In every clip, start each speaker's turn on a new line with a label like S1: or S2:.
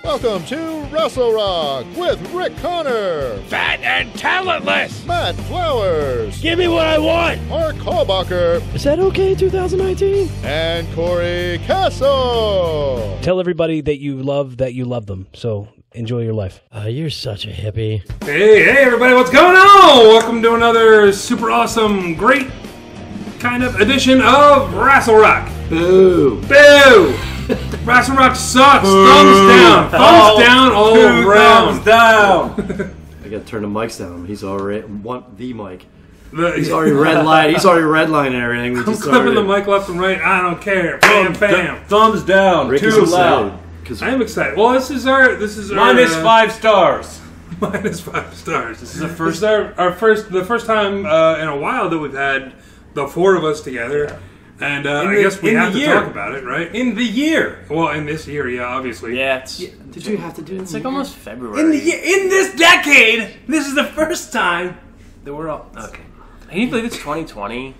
S1: Welcome to Wrestle Rock with Rick Connor,
S2: Fat and talentless!
S1: Matt Flowers,
S2: Give me what I want!
S1: Mark Holbacher,
S3: Is that okay, 2019?
S1: and Corey Castle.
S3: Tell everybody that you love them. So enjoy your life.
S4: You're such a hippie.
S5: Hey everybody, what's going on? Welcome to another super awesome, great kind of edition of Wrestle Rock.
S4: Boo!
S5: Boo! Wrestle Rock sucks. Thumbs down. Thumbs down all around.
S2: Thumbs down.
S4: I gotta turn the mics down. He's already the mic. He's
S5: He's
S4: already redlined. He's already redlining everything. We
S5: I'm
S4: just
S5: clipping
S4: started.
S5: the mic left and right. I don't care. Bam, bam.
S2: Thumbs down.
S4: Rick
S2: Too
S4: is
S2: loud.
S4: Because
S5: I am excited. Well, this is our
S2: Minus 5 stars.
S5: minus 5 stars.
S2: This is the first.
S5: This is the first time in a while that we've had the four of us together. And I guess we have to talk about it, right?
S2: In the year.
S5: Well, in this year, yeah, obviously.
S3: Yeah,
S4: did you have to do?
S3: it's like almost February.
S2: In the year. In this decade, this is the first time that we're all okay.
S3: Can you believe it's 2020?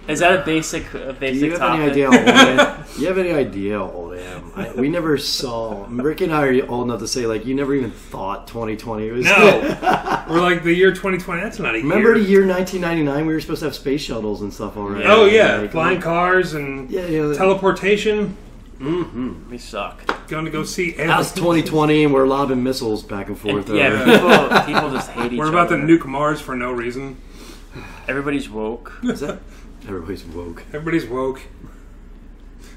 S3: Is that a basic
S4: Do you have
S3: topic?
S4: any idea how old I am? You have any idea how old I am? We never saw. Rick and I are old enough to say, like, you never even thought 2020 was.
S5: No. We're like the year 2020. That's not a
S4: Remember
S5: year.
S4: the year 1999? We were supposed to have space shuttles and stuff already.
S5: Oh, yeah.
S4: Like,
S5: Flying cars and
S4: Yeah.
S5: teleportation.
S3: We suck.
S5: Going to go see
S4: Now it's 2020 and we're lobbing missiles back and forth.
S3: Yeah, people just hate each
S5: We're
S3: other.
S5: about to nuke Mars for no reason.
S3: Everybody's woke.
S4: Is that? Everybody's woke.
S5: Everybody's woke.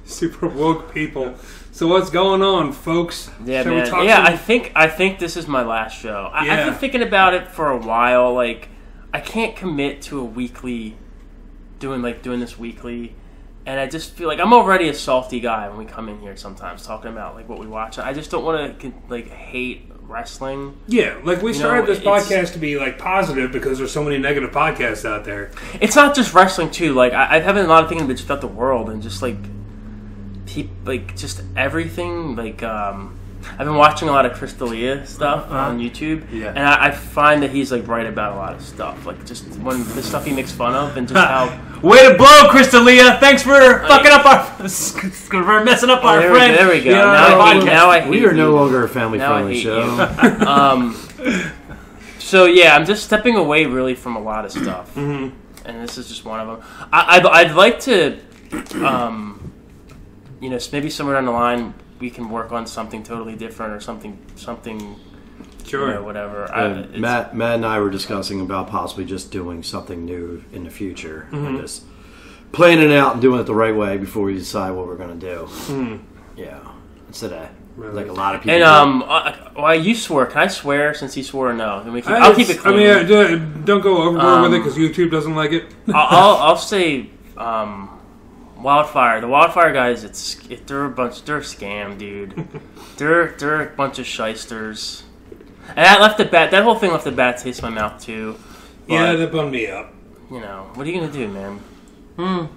S5: Super woke people. So what's going on, folks?
S3: Yeah,
S5: Shall we
S3: man.
S5: talk
S3: Yeah,
S5: some-
S3: I think this is my last show. I've
S5: Yeah.
S3: been thinking about it for a while. Like, I can't commit to a weekly, doing this weekly, and I just feel like I'm already a salty guy when we come in here sometimes talking about like what we watch. I just don't want to like hate wrestling.
S5: Yeah, like we
S3: You
S5: started
S3: know,
S5: this podcast to be like positive because there's so many negative podcasts out there.
S3: It's not just wrestling too. Like I've had a lot of thinking about the world and just like just everything. Like I've been watching a lot of Crystalia stuff on YouTube,
S2: Yeah.
S3: and I find that he's like right about a lot of stuff. Like just when the stuff he makes fun of and just how.
S2: Way to blow, Crystalia! Thanks for fucking up for messing up our friend.
S3: There we go.
S2: You know,
S3: Now I hate
S4: We are no
S3: you.
S4: longer a family-friendly
S3: Now
S4: show.
S3: So yeah, I'm just stepping away really from a lot of stuff, and this is just one of them. I'd like to, maybe somewhere down the line we can work on something totally different or something,
S5: Sure.
S3: whatever.
S4: Matt and I were discussing about possibly just doing something new in the future. And just planning it out and doing it the right way before we decide what we're going to do. Yeah. Instead of, like a lot of people
S3: And you swore. Can I swear since he swore? No. I'll keep it clean.
S5: I mean, don't go overboard with it because YouTube doesn't like it.
S3: I'll say Wildfire. The Wildfire guys, they're a scam, dude. they're a bunch of shysters. And that whole thing left a bad taste in my mouth too. But,
S5: Yeah, that bummed me up.
S3: what are you gonna do, man?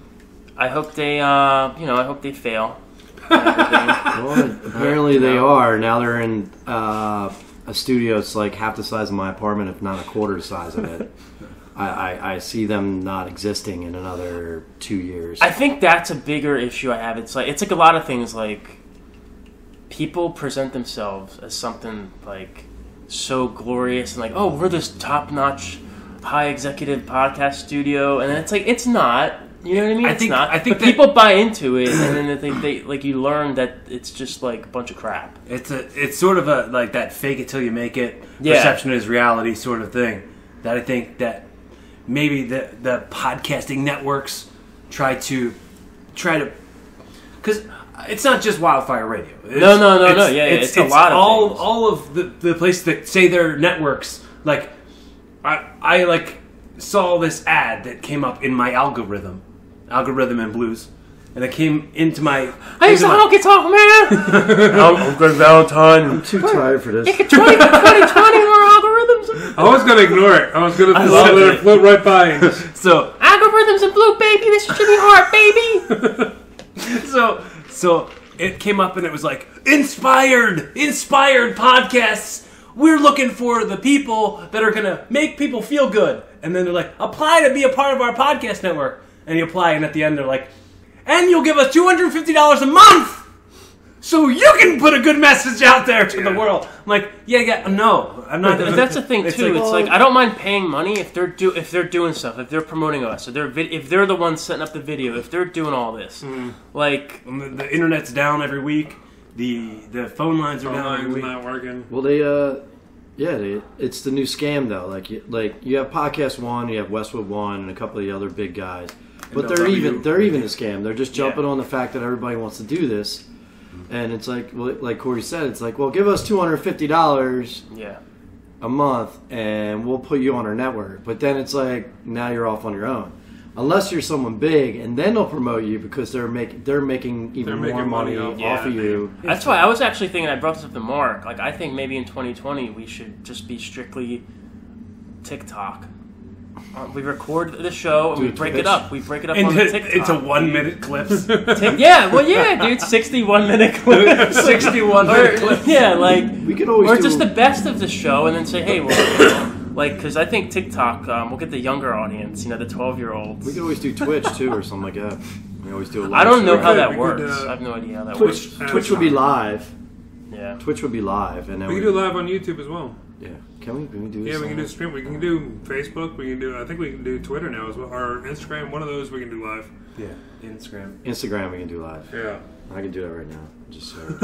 S3: I hope they fail.
S4: Well, apparently they are. Now they're in a studio that's like half the size of my apartment, if not a quarter the size of it. I see them not existing in another 2 years.
S3: I think that's a bigger issue I have. It's like a lot of things like people present themselves as something like so glorious and like, oh, we're this top-notch, high executive podcast studio, and then it's like it's not. You know what I mean?
S2: I think
S3: but people buy into it, and then they like you learn that it's just like a bunch of crap.
S2: It's sort of a like that fake it till you make it
S3: Yeah.
S2: perception is reality sort of thing. That I think that maybe the podcasting networks try to because it's not just Wildfire Radio.
S3: No. Yeah, it's a lot of things.
S2: all of the places that say they're networks. Like I like saw this ad that came up in my algorithm and blues, and it came into my.
S3: Hey, it's a honky tonk man. I'm good Valentine.
S4: I'm too tired for this.
S3: 2020 more algorithms.
S5: I was going to ignore it. I was going to
S2: love
S5: let
S2: it.
S5: it float right by. And just,
S2: So
S3: Algorithms and blue, baby. This should be hard, baby.
S2: so it came up and it was like inspired podcasts. We're looking for the people that are gonna make people feel good, and then they're like, apply to be a part of our podcast network, and you apply, and at the end they're like, and you'll give us $250 a month so you can put a good message out there to the world. I'm like, no, I'm not.
S3: But that's the thing too. It's like I don't mind paying money if they're doing stuff, if they're promoting us, if they're the ones setting up the video, if they're doing all this. Like
S2: the internet's down every week. The phone lines are down every week.
S5: Not working.
S4: Well, it's the new scam though. Like you have Podcast One, you have Westwood One, and a couple of the other big guys. But they're even a scam. They're just jumping on the fact that everybody wants to do this, and it's like, well, like Corey said, it's like, well, give us $250 a month, and we'll put you on our network. But then it's like, now you're off on your own, unless you're someone big, and then they'll promote you because they're making more money off of you.
S3: That's why I was actually thinking. I brought this up to Mark. Like, I think maybe in 2020 we should just be strictly TikTok. We record the show and we break it up. We break it up on TikTok.
S2: Into 1 minute clips.
S3: Dude, 61-minute clips.
S2: 61-minute clips.
S3: Yeah, like
S4: we could always
S3: just the best of the show, and then say, hey, because I think TikTok, we'll get the younger audience, the 12-year-olds.
S4: We could always do Twitch too, or something like that. We always do a live.
S3: I don't know how that
S5: we
S3: works.
S5: could,
S3: I have no idea how that works.
S4: Twitch would be live.
S3: Yeah.
S4: Twitch would be live, and then
S5: We can do live on YouTube as well.
S4: Yeah. Can we do this?
S5: Yeah, we can do stream. We can do Facebook. We can do. I think we can do Twitter now as well, or Instagram. One of those we can do live.
S2: Yeah, Instagram.
S4: Instagram we can do live.
S5: Yeah,
S4: I can do that right now. Just so.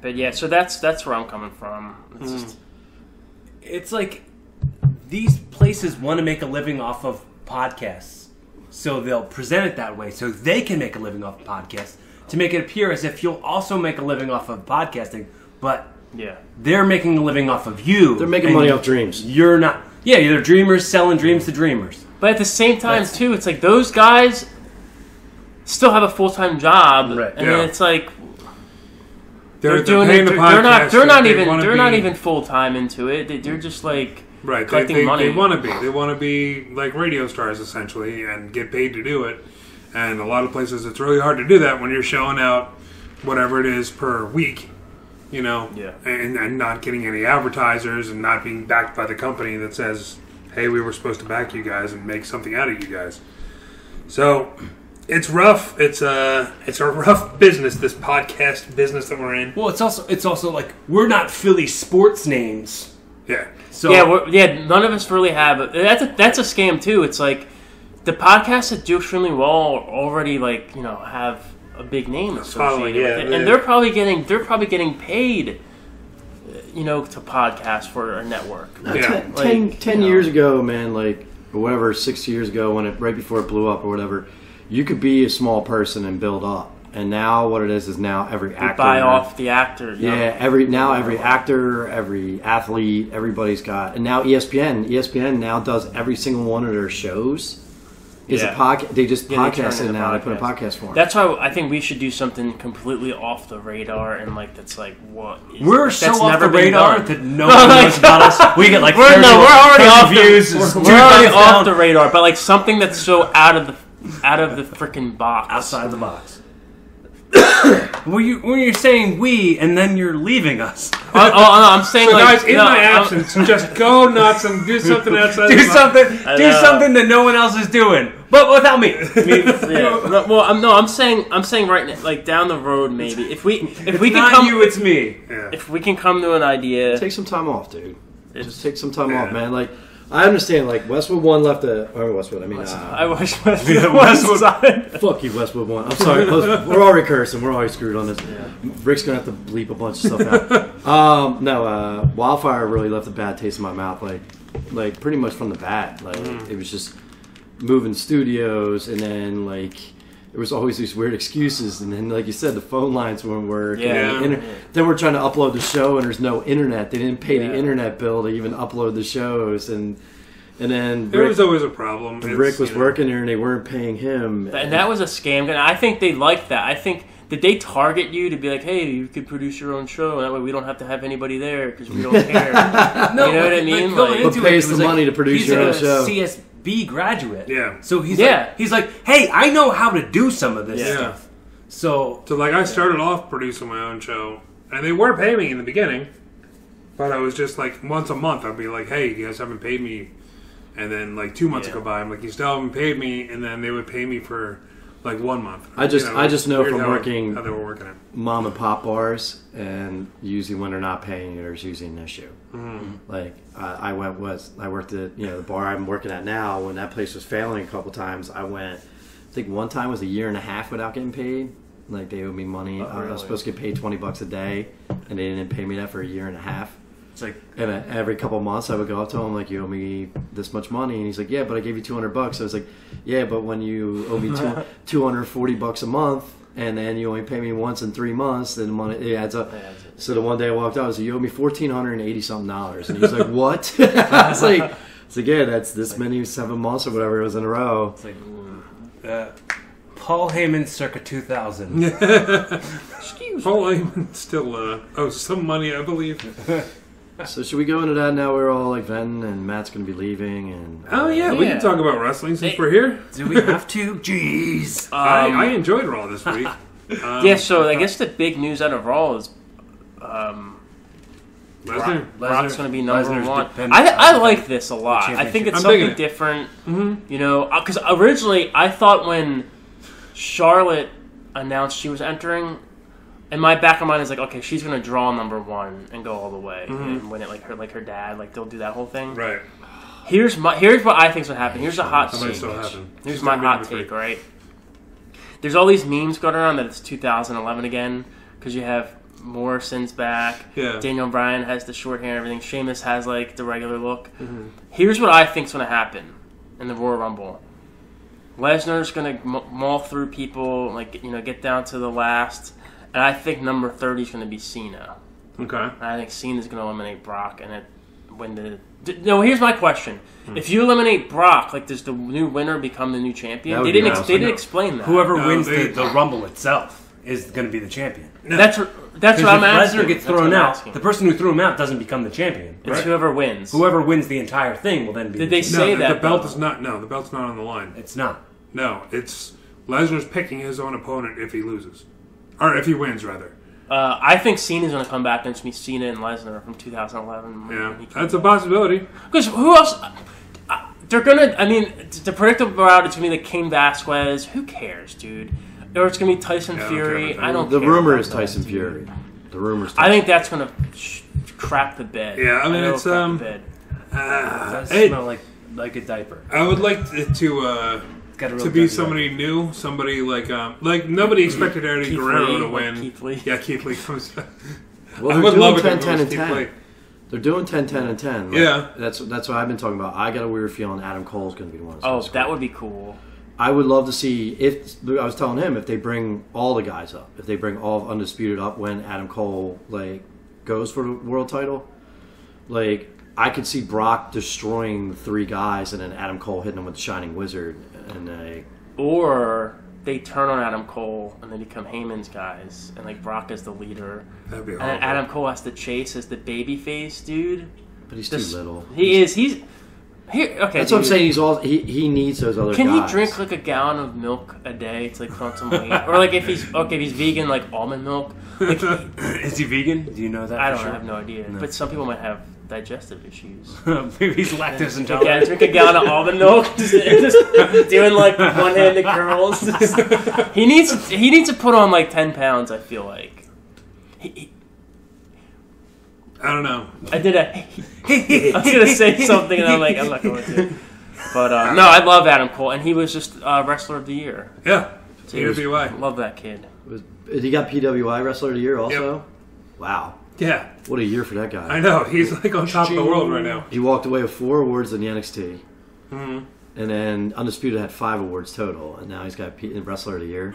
S3: But yeah, so that's where I'm coming from.
S2: It's like these places want to make a living off of podcasts, so they'll present it that way, so they can make a living off of podcasts to make it appear as if you'll also make a living off of podcasting, but.
S3: Yeah,
S2: they're making a living off of you.
S4: They're making money off dreams.
S2: You're not. Yeah, they're dreamers selling dreams to dreamers.
S3: but at the same time, too, it's like those guys still have a full-time job,
S2: Right.
S3: and then it's like
S5: they're
S3: doing
S5: paying
S3: it.
S5: the
S3: They're
S5: podcast.
S3: they're not even full-time into it. They're just like collecting money.
S5: They want to be. They want to be like radio stars essentially, and get paid to do it. And a lot of places, it's really hard to do that when you're showing out whatever it is per week. And not getting any advertisers and not being backed by the company that says, hey, we were supposed to back you guys and make something out of you guys. So it's rough. It's a rough business, this podcast business that we're in.
S2: Well, it's also like we're not Philly sports names.
S5: Yeah.
S2: So
S3: none of us really have it. That's a scam too. It's like the podcasts that do extremely well already have a big name associated with it, and they're probably getting paid, to podcast for a network.
S4: 10 years ago, man, or whatever, 6 years ago, right before it blew up or whatever, you could be a small person and build up. And now what it is now every actor
S3: buy off the actor.
S4: Yeah, every actor, every athlete, everybody's got, and now ESPN now does every single one of their shows. Is a podcast? They just podcast it now. They put a podcast for it.
S3: That's why I think we should do something completely off the radar and that's like what
S2: we're so
S3: that's
S2: off
S3: never
S2: the
S3: been
S2: radar
S3: done.
S2: that no one knows about us. We get like
S3: we're already off
S2: views.
S3: We're already off the radar, but something that's so out of the freaking box,
S2: outside the box. When you're saying we and then you're leaving us.
S3: No, I'm saying
S5: so guys, in my absence, just go nuts and do something outside. Do
S2: something that no one else is doing, but without me.
S3: I'm saying right now, down the road, maybe if we can
S2: not
S3: come,
S2: you, it's me.
S5: Yeah.
S3: If we can come to an idea,
S4: take some time off, dude. Just take some time off, man. I understand, Westwood 1 left Westwood, I mean...
S3: I wish Westwood side.
S4: Fuck you, Westwood 1. I'm sorry. We're already cursing. We're already screwed on this. Yeah. Rick's going to have to bleep a bunch of stuff out. Wildfire really left a bad taste in my mouth, pretty much from the bat. It was just moving studios, and then, there was always these weird excuses, and then, like you said, the phone lines wouldn't work.
S3: Yeah.
S4: Then we're trying to upload the show, and there's no internet. They didn't pay the internet bill to even upload the shows, and then
S5: there was always a problem.
S4: Rick was working there, and they weren't paying him.
S3: And that was a scam. And I think they liked that. I think did they target you to be like, hey, you could produce your own show, and that way we don't have to have anybody there because we don't care.
S2: No,
S3: you know what I mean?
S4: But pay us the money to produce your own show.
S2: He's a CSB graduate.
S5: Yeah.
S2: So he's like, hey, I know how to do some of this stuff. So
S5: I started off producing my own show, and they weren't paying me in the beginning, but I was just once a month I'd be like, hey, you guys haven't paid me, and then 2 months go by, I'm like, you still haven't paid me, and then they would pay me for like 1 month.
S4: I just know
S5: weird
S4: from
S5: how
S4: working
S5: they were working it.
S4: mom and pop bars, and usually when they're not paying you, there's usually an issue. Like I worked at the bar I'm working at now. When that place was failing a couple times, I went. I think one time was a year and a half without getting paid. Like they owed me money.
S2: Oh, really?
S4: I was supposed to get paid $20 a day, and they didn't pay me that for a year and a half.
S2: It's like,
S4: And every couple months, I would go up to him like, "You owe me this much money," and he's like, "Yeah, but I gave you $200." I was like, "Yeah, but when you owe me $240 a month, and then you only pay me once in 3 months, then the money it adds up." So the one day I walked out, I was like, "You owe me $1,480-something," and he was like, "What?" I was like, "Yeah, that's this many 7 months or whatever it was in a row."
S2: it's like Paul Heyman circa 2000.
S5: Paul Heyman still owes some money, I believe.
S4: So should we go into that now? We're all like venting, and Matt's going to be leaving, and
S5: Oh yeah, we can talk about wrestling since we're here.
S2: Do we have to? Jeez.
S5: I enjoyed Raw this week.
S3: So I guess the big news out of Raw is
S5: Lesnar.
S3: Brock's going to be number
S2: Lesnar's
S3: one.
S2: dependent
S3: I
S2: on
S3: like this a lot. I think it's
S5: I'm digging
S3: something
S5: it.
S3: different. You know, because originally I thought when Charlotte announced she was entering, in my back of mind is like, okay, she's going to draw number one and go all the way and win it like her dad. Like they'll do that whole thing.
S5: Right.
S3: Here's what I think's going to happen. Here's a hot
S5: Somebody
S3: take.
S5: still happen.
S3: Here's my hot take, right? There's all these memes going around that it's 2011 again because you have Morrison's back.
S5: Yeah.
S3: Daniel Bryan has the short hair and everything. Sheamus has like the regular look. Here's what I think's going to happen in the Royal Rumble. Lesnar's going to maul through people, like get down to the last, and I think number 30 is going to be Cena.
S5: Okay.
S3: And I think Cena's going to eliminate Brock, and no. Here's my question: if you eliminate Brock, like, does the new winner become the new champion? They didn't explain that.
S2: Whoever wins the Rumble itself is going to be the champion.
S3: No. That's what I'm asking.
S2: If Lesnar gets thrown out, the person who threw him out doesn't become the champion.
S3: It's whoever wins.
S2: Whoever wins the entire thing will then be.
S3: Did they say that?
S5: The belt is not. No, the belt's not on the line.
S2: It's not.
S5: No, it's Lesnar's picking his own opponent if he loses, or if he wins, rather.
S3: I think Cena's going to come back and it's going to be Cena and Lesnar from 2011.
S5: Yeah, that's a possibility.
S3: Because who else? They're going to. I mean, the predictable route is going to be like Cain Velasquez. Who cares, dude? Or it's going to be Tyson Fury. I don't.
S4: The
S3: care
S4: rumor
S3: about
S4: is Tyson
S3: that,
S4: Fury.
S3: dude.
S4: The rumor's.
S3: I think that's going to crap the bed.
S5: Yeah, I mean it's
S3: crap the bed.
S2: Does
S5: It-
S2: smell like a diaper.
S5: I would like to be somebody new, somebody like nobody expected Eddie
S3: Keith
S5: Guerrero
S3: Lee,
S5: to
S3: like
S5: win.
S3: Keith Lee.
S5: Yeah, Keith Lee comes.
S4: Well,
S5: I
S4: they're
S5: would
S4: doing
S5: love it
S4: 10,
S5: if it
S4: 10,
S5: was
S4: and
S5: Keith
S4: 10.
S5: Lee.
S4: They're doing 10, 10, and 10. Like,
S5: Yeah.
S4: That's what I've been talking about. I got a weird feeling Adam Cole's going to be the one. That's
S3: Oh,
S4: gonna score.
S3: that would be cool.
S4: I would love to see if I was telling him if they bring all the guys up, if they bring all of Undisputed up when Adam Cole goes for the world title, I could see Brock destroying the 3 guys and then Adam Cole hitting him with the Shining Wizard and
S3: Or they turn on Adam Cole and they become Heyman's guys, and Brock is the leader.
S5: That'd be
S3: And
S5: horrible.
S3: Adam Cole has to chase as the baby face, dude.
S4: but he's too little.
S3: He is. He's here. Okay,
S4: That's what I'm
S3: dude.
S4: saying. He needs those other
S3: Can
S4: guys.
S3: he drink a gallon of milk a day to put on some weight? Or if he's vegan, almond milk.
S2: Is he vegan? Do you know that?
S3: I
S2: for
S3: don't
S2: sure?
S3: have no idea.
S2: No.
S3: But some people might have digestive issues.
S2: Maybe he's lactose
S3: Yeah,
S2: intolerant.
S3: drink a gallon of almond milk, just doing one-handed curls. He needs to put on 10 pounds. I feel like.
S5: I don't know.
S3: I did I was gonna say something, and I'm not going to. But no, I love Adam Cole, and he was just Wrestler of the Year.
S5: Yeah,
S3: Dude,
S5: PWI.
S3: love that kid.
S4: He got PWI Wrestler of the Year also.
S5: Yep.
S4: Wow,
S5: Yeah,
S4: what a year for that guy.
S5: I know. He's on top of the world right now.
S4: He walked away with 4 awards in the NXT.
S5: Mm-hmm.
S4: And then Undisputed had 5 awards total, and now he's got Wrestler of the Year.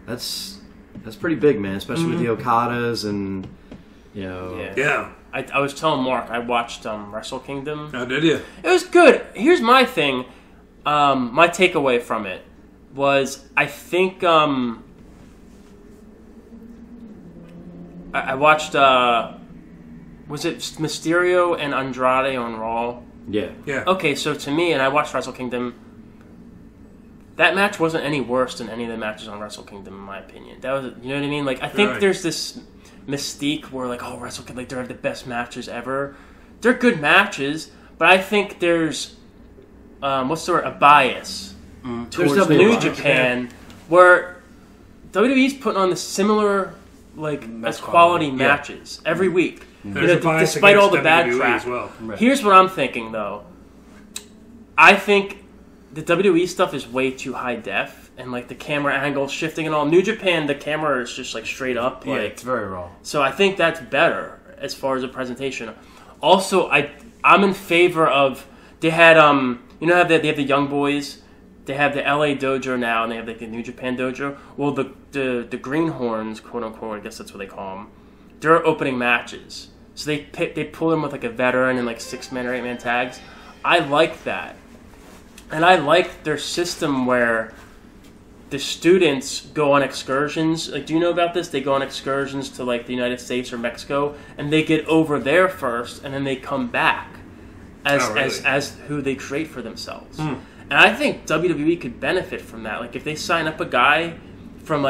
S4: That's pretty big, man, especially with the Okadas and
S5: Yeah.
S3: I was telling Mark I watched Wrestle Kingdom.
S5: Oh, did you?
S3: It was good. Here's my thing. My takeaway from it was I think I watched was it Mysterio and Andrade on Raw?
S4: Yeah.
S5: Yeah.
S3: Okay, so to me, and I watched Wrestle Kingdom, that match wasn't any worse than any of the matches on Wrestle Kingdom, in my opinion. That was, you know what I mean? Like, I think
S5: Right.
S3: there's this mystique where, like, oh, Wrestle Kingdom, like, they're the best matches ever. They're good matches, but I think there's, what's the word, a bias towards
S4: definitely a
S3: New
S4: bias.
S3: Japan where WWE's putting on the similar as quality matches every week. Despite all the bad crap.
S5: Well.
S3: Right. Here's what I'm thinking though. I think the WWE stuff is way too high def, and the camera angle shifting and all. New Japan, the camera is just straight up.
S2: Yeah, it's very raw.
S3: So I think that's better as far as a presentation. Also, I'm in favor of. They had they have the Young Boys. They have the LA dojo now, and they have the New Japan dojo. Well, the Greenhorns, quote unquote, I guess that's what they call them. They're opening matches, so they pull them with a veteran and 6-man or 8-man tags. I like that, and I like their system where the students go on excursions. Do you know about this? They go on excursions to the United States or Mexico, and they get over there first, and then they come back as who they create for themselves. And I think WWE could benefit from that. If they sign up a guy from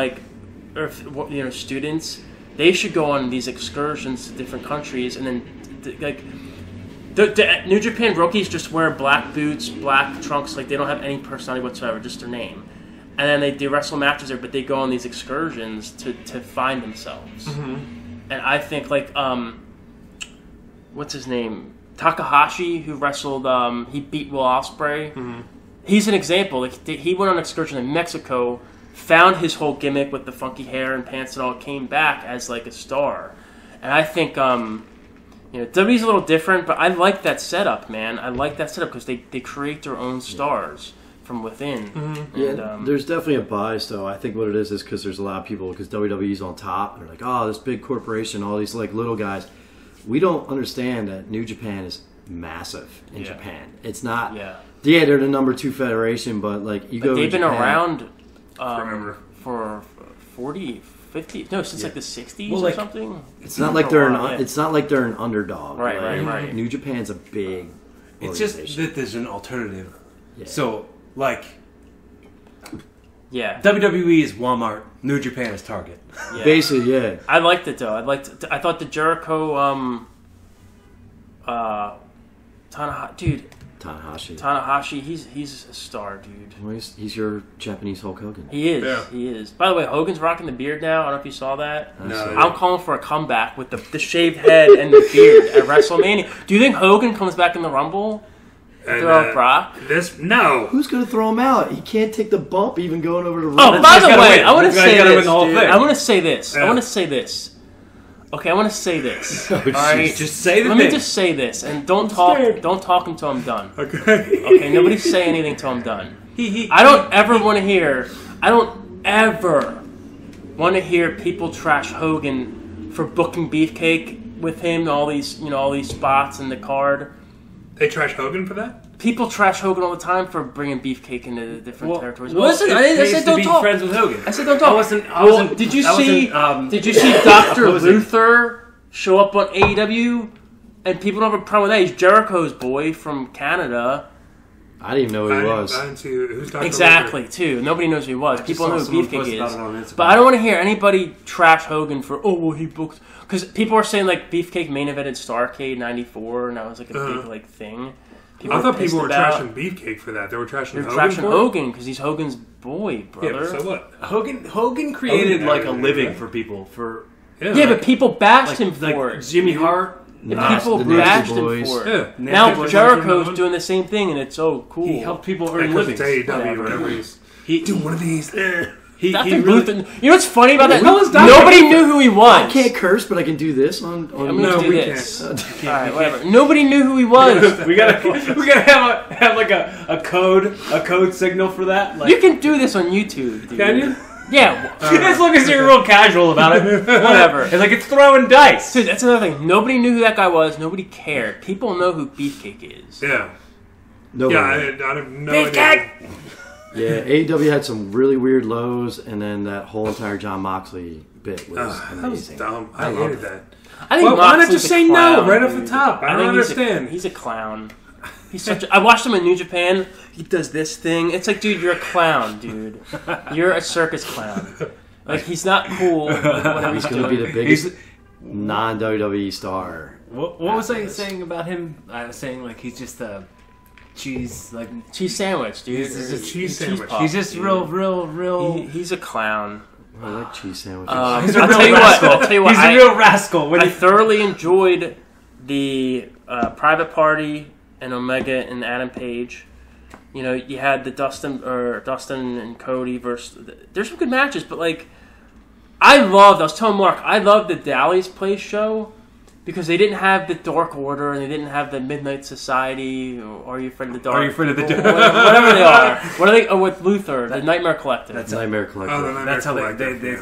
S3: students, they should go on these excursions to different countries, and then the New Japan rookies just wear black boots, black trunks, they don't have any personality whatsoever, just their name. And then they wrestle matches there, but they go on these excursions to find themselves. Mm-hmm. And I think what's his name? Takahashi, who wrestled, he beat Will Ospreay. Mm-hmm. He's an example. He went on an excursion in Mexico, found his whole gimmick with the funky hair and pants and all, came back as a star. And I think WWE's a little different, but I like that setup, man. I like that setup because they create their own stars from within. Mm-hmm.
S4: And, there's definitely a bias, though. I think what it is because there's a lot of people, because WWE's on top, and they're oh, this big corporation, all these little guys. We don't understand that New Japan is massive in Japan. It's not... Yeah, they're the number 2 federation, but you go.
S3: They've been around for 40, 50, no, since the 60s or something.
S4: It's not like they're it's not like they're an underdog.
S3: Right.
S4: New Japan's a big.
S2: It's just that there's an alternative. Yeah. So WWE is Walmart, New Japan is Target.
S3: Yeah.
S4: Basically, yeah.
S3: I liked it though. I thought the Jericho Tanahashi, he's a star, dude.
S4: Well, he's your Japanese Hulk Hogan.
S3: He is. Yeah. He is. By the way, Hogan's rocking the beard now. I don't know if you saw that.
S5: No.
S3: I'm calling for a comeback with the shaved head and the beard at WrestleMania. Do you think Hogan comes back in the Rumble? Throw out Brock?
S5: No.
S4: Who's going to throw him out? He can't take the bump even going over the ring.
S3: Oh, by the way, I want to say this. I want to say this. Yeah. I want to say this. Okay, I want to say this. All right,
S2: just say the
S3: Let
S2: thing.
S3: me just say this, and don't talk until I'm done. Okay, nobody say anything until I'm done. I don't ever want to hear people trash Hogan for booking Beefcake with him, all these spots in the card.
S5: They trash Hogan for that?
S3: People trash Hogan all the time for bringing Beefcake into the different territories.
S2: Listen, I said don't talk. Friends with Hogan.
S3: I said don't talk. Did you see Dr. Luther show up on AEW? And people don't have a problem with that. He's Jericho's boy from Canada.
S4: I didn't even know who he was.
S5: I didn't see who's Dr.
S3: Exactly,
S5: Luther.
S3: too. Nobody knows who he was. People know who Beefcake is. But I don't want to hear anybody trash Hogan for, he booked... Because people are saying, Beefcake main evented Starrcade 94, and that was, a big, thing.
S5: I thought people were trashing Beefcake for that. They were trashing
S3: Hogan because he's Hogan's boy, brother.
S5: Yeah, so what?
S2: Hogan created a living for people for.
S3: Yeah, but people bashed him for it.
S2: Jimmy Hart.
S3: People bashed him for it. Yeah. Now Jericho's doing the same thing, and it's so cool.
S2: He helped people earn livings.
S5: Do one of these.
S3: Luther. You know what's funny about that? Nobody knew who he was.
S4: I can't curse, but I can do this on
S3: I'm gonna do this. All right, whatever. Nobody knew who he was.
S2: we gotta have a code signal for that.
S3: You can do this on YouTube, dude.
S2: Can you?
S3: Yeah.
S2: As long as you're real casual about it.
S3: Whatever.
S2: It's throwing dice.
S3: Dude, that's another thing. Nobody knew who that guy was. Nobody cared. People know who Beefcake is.
S5: Yeah.
S4: Nobody.
S5: I have no idea.
S4: Yeah, AEW had some really weird lows, and then that whole entire Jon Moxley bit was amazing.
S5: That was dumb. I hated that.
S3: I think
S5: why not just say no right off the top? I don't understand.
S3: He's a clown. He's such. I watched him in New Japan. He does this thing. It's dude, you're a clown, dude. You're a circus clown. He's not cool. Whatever
S4: he's going to be the biggest non-WWE star.
S2: What was I saying about him? I was saying he's just a cheese
S3: cheese sandwich, dude.
S5: He's a cheese sandwich.
S3: puff,
S2: he's just
S3: dude.
S2: real.
S3: He's a clown.
S4: I like cheese sandwiches.
S2: He's a
S3: I'll
S2: real
S3: tell you
S2: rascal.
S3: what. I'll tell you what.
S2: He's a real rascal. When
S3: I
S2: he,
S3: thoroughly enjoyed the Private Party and Omega and Adam Page. You know, you had the Dustin and Cody versus. There's some good matches, but like, I was telling Mark, I loved the Dali's Place show because they didn't have the Dark Order and they didn't have the Midnight Society or Are You Afraid of the Dark?
S2: Are You Afraid of the Dark?
S3: Whatever they are. What are they? Oh, with Luther, the Nightmare Collective.
S4: That's Nightmare Collective.
S5: Oh, the Nightmare
S2: that's how
S5: Collective,
S2: they
S5: yeah.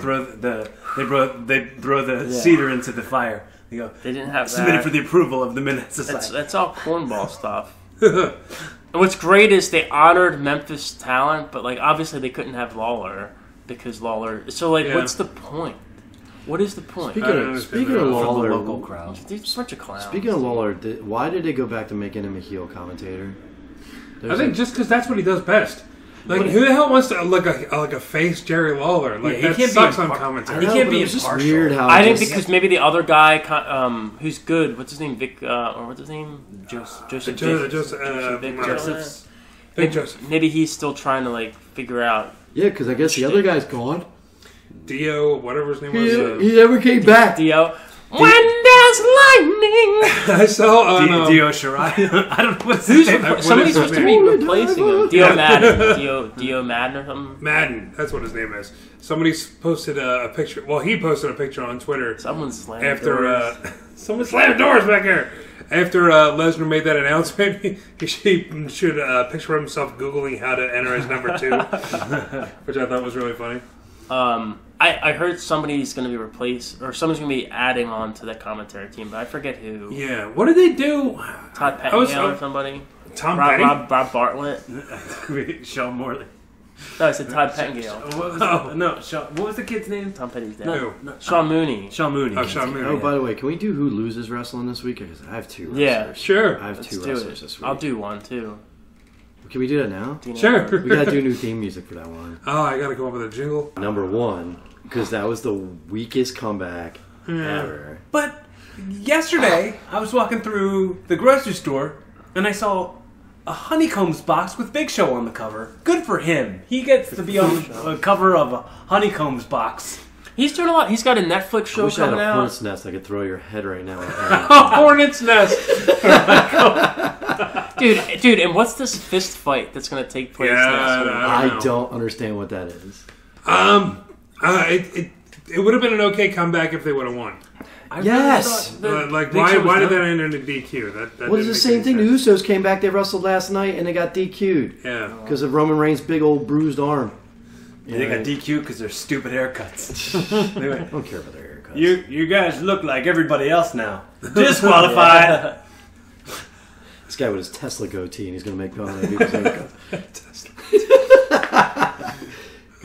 S2: throw the cedar into the fire. They go.
S3: They didn't have
S2: Submitted
S3: that.
S2: for the approval of the Midnight Society.
S3: That's all cornball stuff. And what's great is they honored Memphis talent, but like obviously they couldn't have Lawler because Lawler. So like,
S5: Yeah.
S3: what's the point? What is the point?
S4: Speaking of
S2: For the
S4: Lawler,
S2: local crowd.
S3: They're a bunch of clowns.
S4: speaking of Lawler, why did they go back to making him a heel commentator?
S5: I think just because that's what he does best. Like, who the hell wants to look like a face Jerry Lawler? Like,
S2: Yeah, he
S5: that
S2: can't be
S5: sucks on
S2: impar-
S5: commentary.
S2: He can't be
S4: it's just
S2: impartial.
S4: weird how
S3: I think
S4: just-
S3: because maybe the other guy, who's good. What's his name? Vic, or what's his name? Joseph.
S5: Big
S3: Joseph.
S5: Joseph.
S3: Maybe he's still trying to like figure out.
S4: yeah, because I guess the other guy's gone.
S5: Dio, whatever his name was.
S4: He never came back.
S3: Dio. When there's lightning.
S5: I saw on
S2: Dio Shirai. I don't know what's his name.
S3: Somebody's
S5: his
S3: supposed to
S5: name?
S3: be replacing him. Dio Madden. Dio Madden or something.
S5: Madden. That's what his name is. Somebody posted a picture. Well, he posted a picture on Twitter
S3: Someone's slamming
S5: after
S3: doors.
S5: someone slammed doors back here. After Lesnar made that announcement, he should picture himself Googling how to enter his number 2, which I thought was really funny.
S3: I heard somebody's going to be replaced, or someone's going to be adding on to the commentary team, but I forget who.
S5: Yeah, what did they do?
S3: Todd Pettingale or somebody?
S5: Tom Petty?
S3: Rob Bartlett?
S2: Sean Morley.
S3: No, I said Todd Pettingale.
S2: What was what was the kid's name?
S3: Tom Petty's dad.
S5: No.
S3: Sean Mooney.
S2: Sean Mooney.
S5: Oh, Sean Mooney.
S4: Oh, by the way, can we do who loses wrestling this week? Because I have 2 wrestlers.
S3: Yeah.
S5: Sure.
S4: I have
S3: Let's
S4: 2
S3: do
S4: wrestlers
S3: it.
S4: this week.
S3: I'll do one, too.
S4: Can we do that now?
S5: Sure.
S4: We gotta do new theme music for that one.
S5: Oh, I gotta come up with a jingle.
S4: Number 1, because that was the weakest comeback ever.
S2: But yesterday, I was walking through the grocery store, and I saw a Honeycombs box with Big Show on the cover. Good for him. He gets to be on the cover of a Honeycombs box.
S3: He's doing a lot. He's got a Netflix
S4: I
S3: show
S4: wish I had
S3: coming
S4: a
S3: out.
S4: hornet's nest I could throw your head right now.
S5: Hornet's Nest.
S3: Dude, and what's this fist fight that's going to take place
S5: Yeah,
S3: next week?
S4: I don't understand what that is.
S5: It would have been an okay comeback if they would have won.
S2: I
S4: Yes!
S2: really thought
S5: Like,
S2: Big Show was
S5: why did
S2: done.
S5: that end in a DQ? That
S4: Well,
S5: didn't
S4: it's the
S5: make
S4: same
S5: any
S4: thing. The
S5: sense.
S4: Usos came back, they wrestled last night, and they got DQ'd.
S5: Yeah.
S4: Because of Roman Reigns' big old bruised arm.
S2: They got DQ because they're stupid haircuts. Anyway,
S4: I don't care about their haircuts.
S2: you guys look like everybody else now. Disqualified.
S4: This guy with his Tesla goatee, and he's going to make fun of people's haircuts.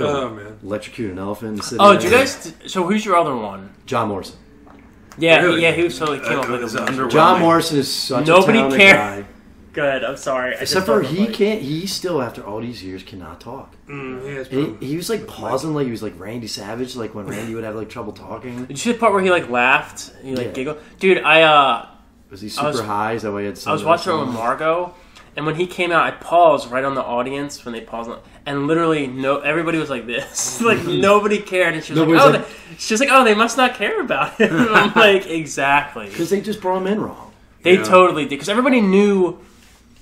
S5: Oh, man.
S4: Electrocute an elephant. And sit
S3: Oh,
S4: there.
S3: did you guys... So who's your other one?
S4: John Morrison.
S3: Yeah,
S5: Really?
S3: yeah, he was totally came up with
S2: It's
S3: a
S2: underwhelming.
S4: John Morrison is such
S3: Nobody
S4: a talented
S3: cared.
S4: guy.
S3: Good, I'm sorry. I
S4: Except
S3: just
S4: for
S3: thought
S4: he
S3: like-
S4: can't. He still, after all these years, cannot talk. He was like pausing, like he was like Randy Savage, like when Randy would have like trouble talking.
S3: Did you see the part where he like laughed? He like
S4: Yeah.
S3: giggled? Dude,
S4: Was he super
S3: was-
S4: high? Is that why he had?
S3: I was watching it with Margot, and when he came out, I paused right on the audience when they paused, and literally everybody was like this, like nobody cared, and she was
S4: Nobody's
S3: like,
S4: like-
S3: she's like, oh, they must not care about it. And I'm like, exactly,
S4: because they just brought him in wrong.
S3: they
S5: Yeah.
S3: totally did, because everybody knew.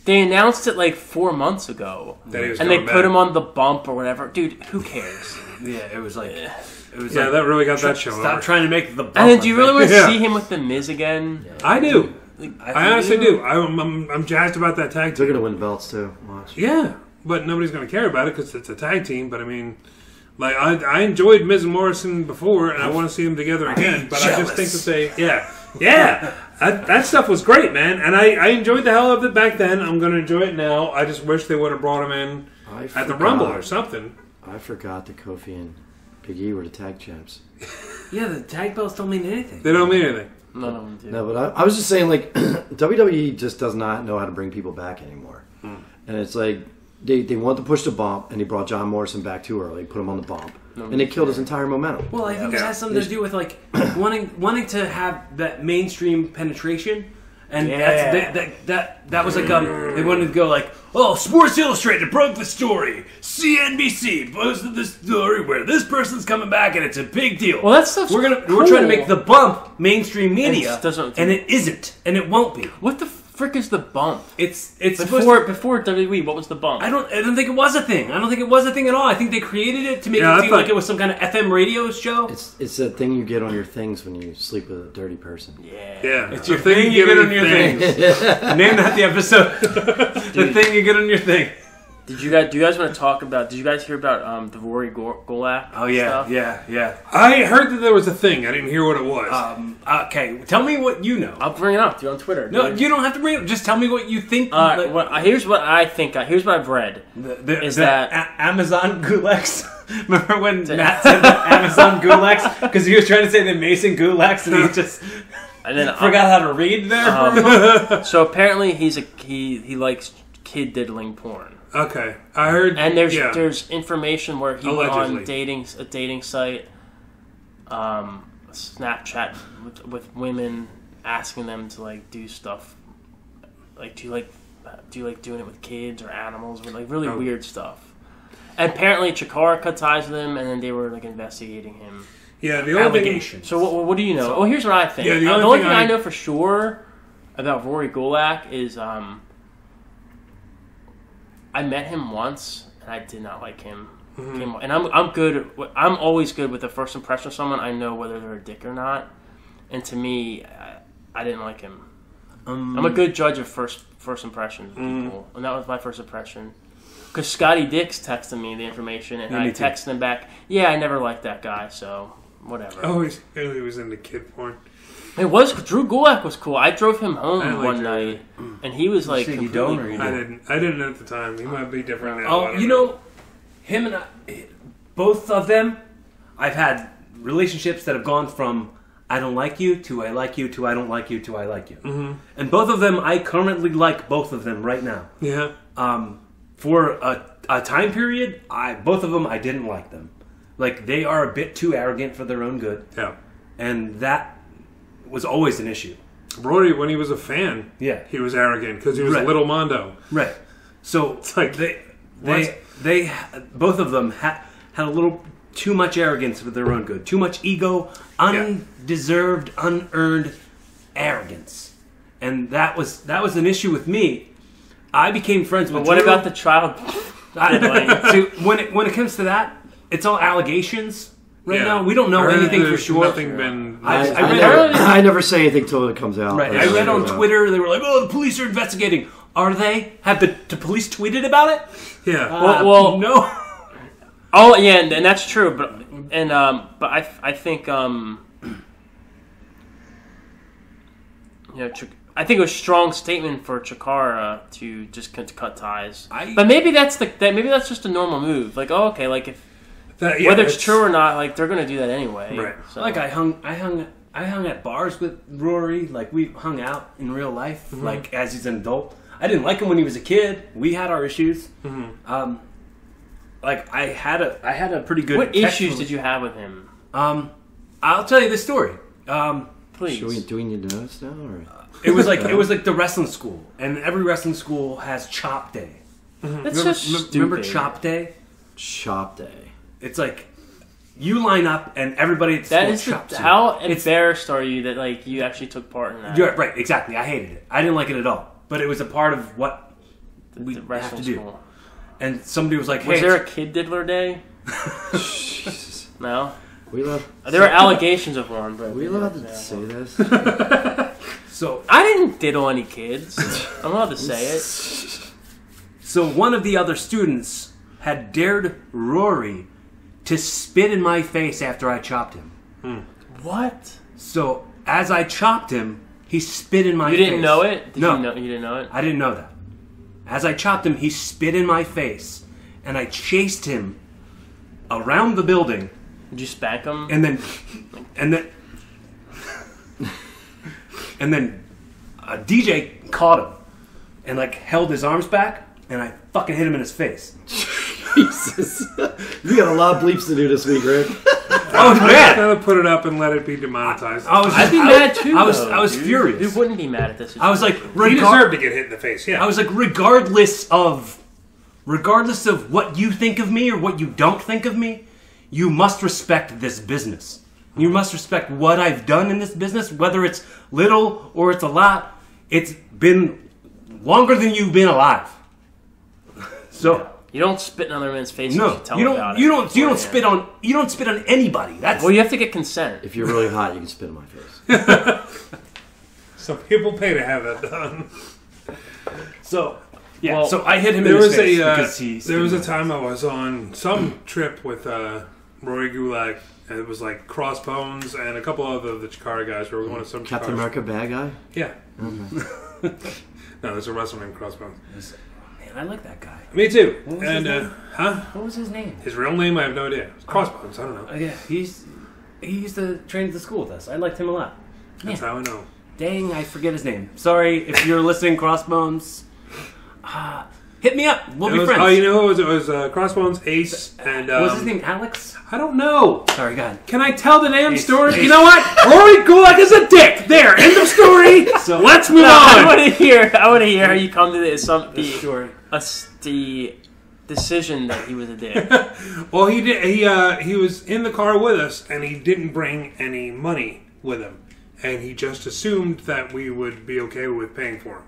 S3: They announced it like 4 months ago,
S5: That he was
S3: and they
S5: going
S3: put
S5: back.
S3: him on the bump or whatever. Dude, who cares?
S2: Yeah, it was like... It was
S5: Yeah,
S2: like,
S5: that really got that show
S2: Stop
S5: over.
S2: trying to make the bump
S3: And then, do you really want to
S5: Yeah.
S3: see him with the Miz again?
S5: I do.
S2: I
S5: I honestly do. I'm jazzed about that tag
S4: They're
S5: team.
S4: gonna win the belts too. Watch.
S5: Yeah, but nobody's going to care about it because it's a tag team. But I mean, like I enjoyed Miz and Morrison before, and I want to see them together again. But I just think that that stuff was great, man, and I enjoyed the hell of it back then. I'm going to enjoy it now. I just wish they would have brought him in at the Rumble or something.
S4: I forgot that Kofi and Big E were the tag champs.
S2: Yeah, the tag belts don't mean anything.
S5: They don't mean anything.
S3: None of them do.
S4: No, but I was just saying, like, WWE just does not know how to bring people back anymore. And it's like, they want to push the bump, and they brought John Morrison back too early, put him on the bump, and they killed his entire momentum.
S2: Well, I think it has something to do with like wanting to have that mainstream penetration, And that was like they wanted to go like, oh, Sports Illustrated broke the story. CNBC posted the story where this person's coming back and it's a big deal.
S3: Well, that stuff's
S2: we're
S3: cool.
S2: trying to make the bump mainstream media,
S3: and
S2: it isn't, and it won't be.
S3: What the frick is the bump?
S2: It's
S3: before WWE. What was the bump?
S2: I don't think it was a thing. I don't think it was a thing at all. I think they created it to make it seem like it was some kind of FM radio show.
S4: It's that thing you get on your things when you sleep with a dirty person.
S3: Yeah.
S2: It's your thing you get on your things. Name that the episode. The thing you get on your thing.
S3: Do you guys want to talk about? Did you guys hear about the Rory Golak?
S2: Oh yeah,
S3: stuff?
S2: yeah.
S5: I heard that there was a thing. I didn't hear what it was.
S2: Okay, tell me what you know.
S3: I'll bring it up to you on Twitter.
S2: No, you don't have to bring it up. Just tell me what you think.
S3: Here's what I think. Here's what I've read.
S2: Amazon Gulags? Remember when Matt said Amazon Gulags? Because he was trying to say the Mason Gulags, and he just forgot how to read there.
S3: So apparently he likes kid diddling porn.
S5: Okay, I heard.
S3: And there's information where he went on
S5: Allegedly.
S3: a dating site, Snapchat with women, asking them to like do stuff, like do you like doing it with kids or animals, or like really weird stuff. And apparently Chikara cut ties with him, and then they were like investigating him.
S5: Yeah, the only
S2: allegation.
S3: So what do you know? Here's what I think.
S5: Yeah,
S3: the only thing I know for sure about Rory Golak is I met him once, and I did not like him. Mm-hmm. And I'm good. I'm always good with the first impression of someone. I know whether they're a dick or not. And to me, I didn't like him. I'm a good judge of first impressions of people, and that was my first impression. Because Scotty Dix texted me the information, and I texted him back. Yeah, I never liked that guy, so whatever.
S5: Oh, he was into kid porn.
S3: It was Drew Gulak was cool. I drove him home one night, and he was like completely cool.
S5: I didn't at the time. He might be different now.
S2: Oh, you know, him and I, both of them, I've had relationships that have gone from I don't like you to I like you to I don't like you to I like you. Mm-hmm. And both of them, I currently like both of them right now.
S5: Yeah.
S2: For a time period, both of them, I didn't like them. Like, they are a bit too arrogant for their own good.
S5: Yeah.
S2: And that was always an issue.
S5: Rory, when he was a fan, he was arrogant because he was Little Mondo.
S2: Right. So
S5: it's like
S2: they both of them had a little too much arrogance for their own good, too much ego, undeserved, unearned arrogance, and that was an issue with me. I became friends with.
S3: But what about the child?
S2: See, when it comes to that, it's all allegations. Right now, we don't know anything for sure.
S5: Nothing been.
S4: I never say anything till it comes out.
S2: Right. I read on Twitter they were like, "Oh, the police are investigating." Are they? Have the police tweeted about it?
S5: Yeah.
S3: Well,
S2: no.
S3: Oh yeah, and that's true. But I think I think it was a strong statement for Chikara to just cut ties. But maybe that's just a normal move. Like, oh, okay, like if. Whether it's true or not, like they're gonna do that anyway.
S5: Right.
S3: So.
S2: Like I hung at bars with Rory. Like we hung out in real life. Mm-hmm. Like as he's an adult, I didn't like him when he was a kid. We had our issues. Mm-hmm. Like I had a pretty good.
S3: What issues did you have with him?
S2: I'll tell you the story.
S3: Please.
S4: Do we need to know this now? Or?
S2: It was like the wrestling school, and every wrestling school has Chop Day.
S3: Mm-hmm. That's so stupid.
S2: Remember Chop Day?
S4: Chop Day.
S2: It's like you line up and everybody at school chops you.
S3: How embarrassed are you that like you actually took part in that?
S2: Yeah, right, exactly. I hated it. I didn't like it at all. But it was a part of what we have to do.
S3: School.
S2: And somebody was like, "Hey,
S3: was there a kid diddler day?"
S4: Jesus.
S3: No.
S2: There
S3: were allegations of one, but
S4: we allowed to say this.
S2: So
S3: I didn't diddle any kids. I'm allowed to say it.
S2: So one of the other students had dared Rory to spit in my face after I chopped him.
S3: What?
S2: So as I chopped him, he spit in my face.
S3: You didn't know it?
S2: No.
S3: You didn't know it?
S2: I didn't know that. As I chopped him, he spit in my face, and I chased him around the building.
S3: Did you spank him?
S2: And then a DJ caught him and like held his arms back, and I fucking hit him in his face.
S4: Jesus. You got a lot of bleeps to do this week, Rick.
S2: I was mad.
S5: Gotta put it up and let it be demonetized.
S3: I'd be mad too.
S2: I was furious.
S3: Who wouldn't be mad at this?
S2: I was like,
S5: He deserved to get hit in the face. Yeah.
S2: I was like, regardless of what you think of me or what you don't think of me, you must respect this business. You must respect what I've done in this business, whether it's little or it's a lot. It's been longer than you've been alive. So
S3: you don't spit in another man's face.
S2: no,
S3: tell
S2: you
S3: him
S2: don't.
S3: about
S2: You
S3: it
S2: don't. You don't
S3: beforehand.
S2: spit on. You don't spit on anybody. That's
S3: Well, you have to get consent.
S4: If you're really hot, you can spit in my face.
S5: Some people pay to have that done.
S2: so. Yeah.
S3: Well,
S2: so I hit him
S5: There
S2: in his
S5: was
S2: face
S5: a
S2: because he.
S5: there was a time I was on some trip with Rory Gulak, and it was like Crossbones and a couple other the Chikara guys. We were going to some
S4: Captain
S5: Chikara-
S4: America bad guy?
S5: Yeah. No, there's a wrestler named Crossbones.
S2: Man, I like that guy.
S5: Me too.
S2: What was
S5: And
S2: his name?
S5: What
S2: was his name?
S5: His real name? I have no idea. It's Crossbones. I don't know.
S2: Yeah, he used to train at the school with us. I liked him a lot.
S5: That's how I know.
S2: Dang, I forget his name. Sorry if you're listening, Crossbones. Hit me up. We'll be friends.
S5: Oh, you know who it was? It was Crossbones, Ace, and
S2: What's his name? Alex?
S5: I don't know.
S2: Sorry, go ahead.
S5: Can I tell the damn
S2: Ace.
S5: story?
S2: Ace.
S5: You know what? Rory Gulak is a dick. There, end of story.
S2: So-
S5: Let's move
S3: I
S5: on.
S3: want to hear. I want to hear how you come to this.
S2: Sure.
S3: The decision that he was a dick.
S5: Well, he did. He was in the car with us, and he didn't bring any money with him, and he just assumed that we would be okay with paying for him,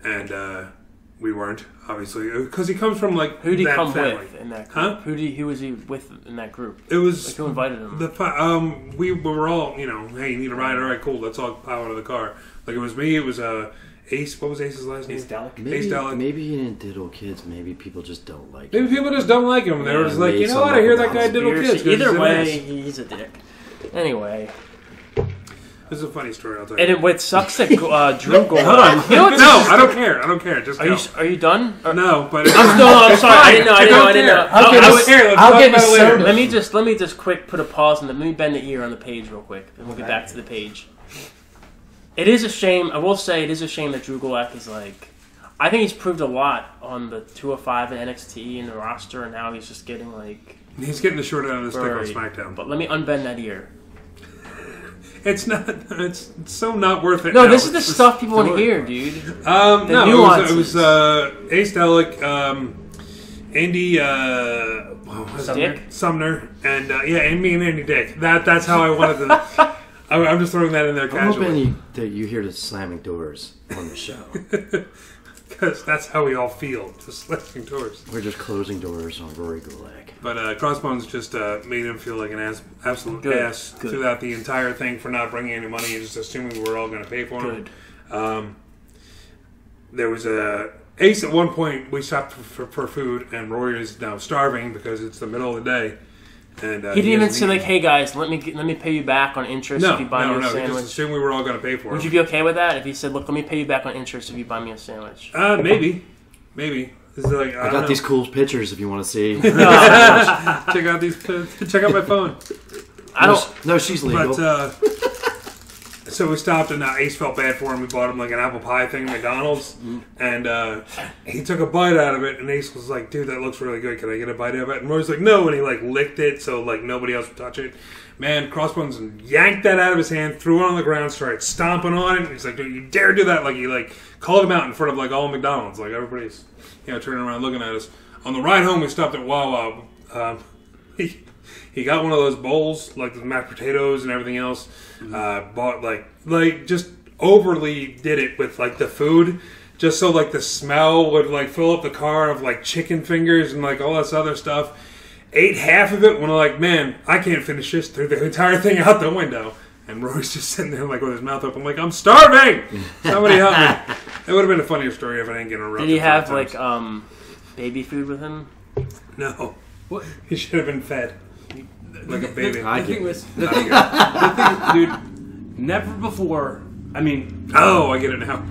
S5: and we weren't, obviously, because he comes from like
S3: Who did he
S5: that
S3: come
S5: family.
S3: with in that group?
S5: Huh?
S3: Who was he with in that group?
S5: It was
S3: Like, who invited him?
S5: we were all, hey, you need a ride? All right, cool. Let's all pile out of the car. Like it was me. It was Ace. What was Ace's last name?
S2: Ace Dalek.
S5: Ace Dalek.
S4: Maybe he didn't diddle kids. Maybe people just don't like
S5: Maybe
S4: him.
S5: people just don't like him. They were just like, you know what? I hear that guy diddle kids. 'cause
S3: Either
S5: he's an
S3: way,
S5: ass.
S3: he's a dick. Anyway,
S5: This is a funny story. I'll tell you.
S3: and what sucks that Drew Gulak.
S2: Hold on.
S3: You know what's
S5: No, I don't care. I don't care. Just
S3: Are
S5: go.
S3: you done? Or-
S5: No, but
S3: No, I'm sorry. I didn't know. I didn't know.
S5: I'll get
S3: Let's
S5: into
S3: Let
S5: later.
S3: me just quick put a pause on that. Let me bend the ear on the page real quick, and we'll get back to the page. It is a shame. I will say it is a shame that Drew Gulak is like. I think he's proved a lot on the 205 and NXT and the roster, and now he's just getting like.
S5: He's getting the short end of the stick on
S3: buried.
S5: SmackDown.
S3: But let me unbend that ear.
S5: It's not. It's so not worth it.
S3: No,
S5: now.
S3: this is the
S5: It's just-
S3: stuff people want to hear, dude.
S5: No, it
S3: nuances.
S5: was Ace Dalek, Andy Sumner, and and me and Andy Dick. That's how I wanted to. I'm just throwing that in there
S4: I'm
S5: casually
S4: hoping that you hear the slamming doors on the show.
S5: because that's how we all feel, just listening to us.
S4: We're just closing doors on Rory Gulak.
S5: But Crossbones just made him feel like an absolute
S3: Good,
S5: ass
S3: good.
S5: throughout the entire thing for not bringing any money and just assuming we were all going to pay for him.
S3: Good.
S5: There was Ace at one point. We stopped for food, and Rory is now starving because it's the middle of the day. And
S3: He didn't even
S5: hasn't
S3: say like,
S5: eaten.
S3: "Hey guys, let me pay you back on interest if you buy me a
S5: He just
S3: sandwich."
S5: assumed we were all going to pay for it.
S3: Would you be okay with that if he said, "Look, let me pay you back on interest if you buy me a sandwich"?
S5: Maybe. This is like
S4: I got these cool pictures if you want to see.
S5: check out these. Check out my phone.
S3: I don't.
S4: No, she's legal.
S5: But so we stopped, and Ace felt bad for him. We bought him like an apple pie thing at McDonald's, and he took a bite out of it. And Ace was like, "Dude, that looks really good. Can I get a bite of it?" And Roy's like, "No," and he like licked it so like nobody else would touch it. Man, Crossbones yanked that out of his hand, threw it on the ground, started stomping on it. And he's like, "Dude, you dare do that!" Like he like called him out in front of like all McDonald's, like everybody's turning around looking at us. On the ride home, we stopped at Wawa. He got one of those bowls, like the mashed potatoes and everything else. Bought like just overly did it with like the food, just so like the smell would like fill up the car of like chicken fingers and like all this other stuff. Ate half of it when I'm like, man, I can't finish this. Threw the entire thing out the window. And Roy's just sitting there like with his mouth open, like, I'm starving. Somebody help me. It would have been a funnier story if I didn't get interrupted.
S3: Did he have
S5: 5 times.
S3: like baby food with him?
S5: No. What? He should have been fed like a baby.
S2: The thing was, the thing, dude, never before. I mean,
S5: Oh, I get it now.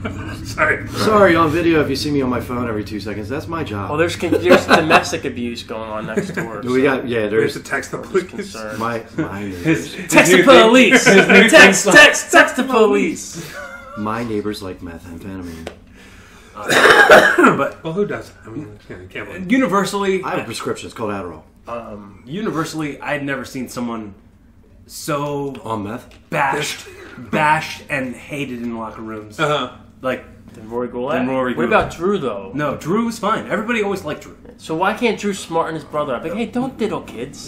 S5: Sorry.
S4: Sorry, on video, if you see me on my phone every 2 seconds, that's my job.
S3: Well, there's domestic abuse going on next door.
S4: we got,
S5: We have
S4: there's
S5: to text the
S3: Just
S5: police.
S3: concerned.
S4: my neighbors.
S3: Text the police. Text the police.
S4: My neighbors like methamphetamine.
S2: but
S5: Well, who doesn't? I mean, you can't believe it.
S2: universally,
S4: I have a prescription. It's called Adderall.
S2: universally, I'd never seen someone so
S4: On meth?
S2: bashed and hated in locker rooms. Like
S3: Then Rory Goulet.
S2: Rory
S3: What
S2: Goulet.
S3: about Drew though?
S2: No, Drew was fine. Everybody always liked Drew.
S3: So why can't Drew smarten his brother up? Like, hey, don't diddle kids.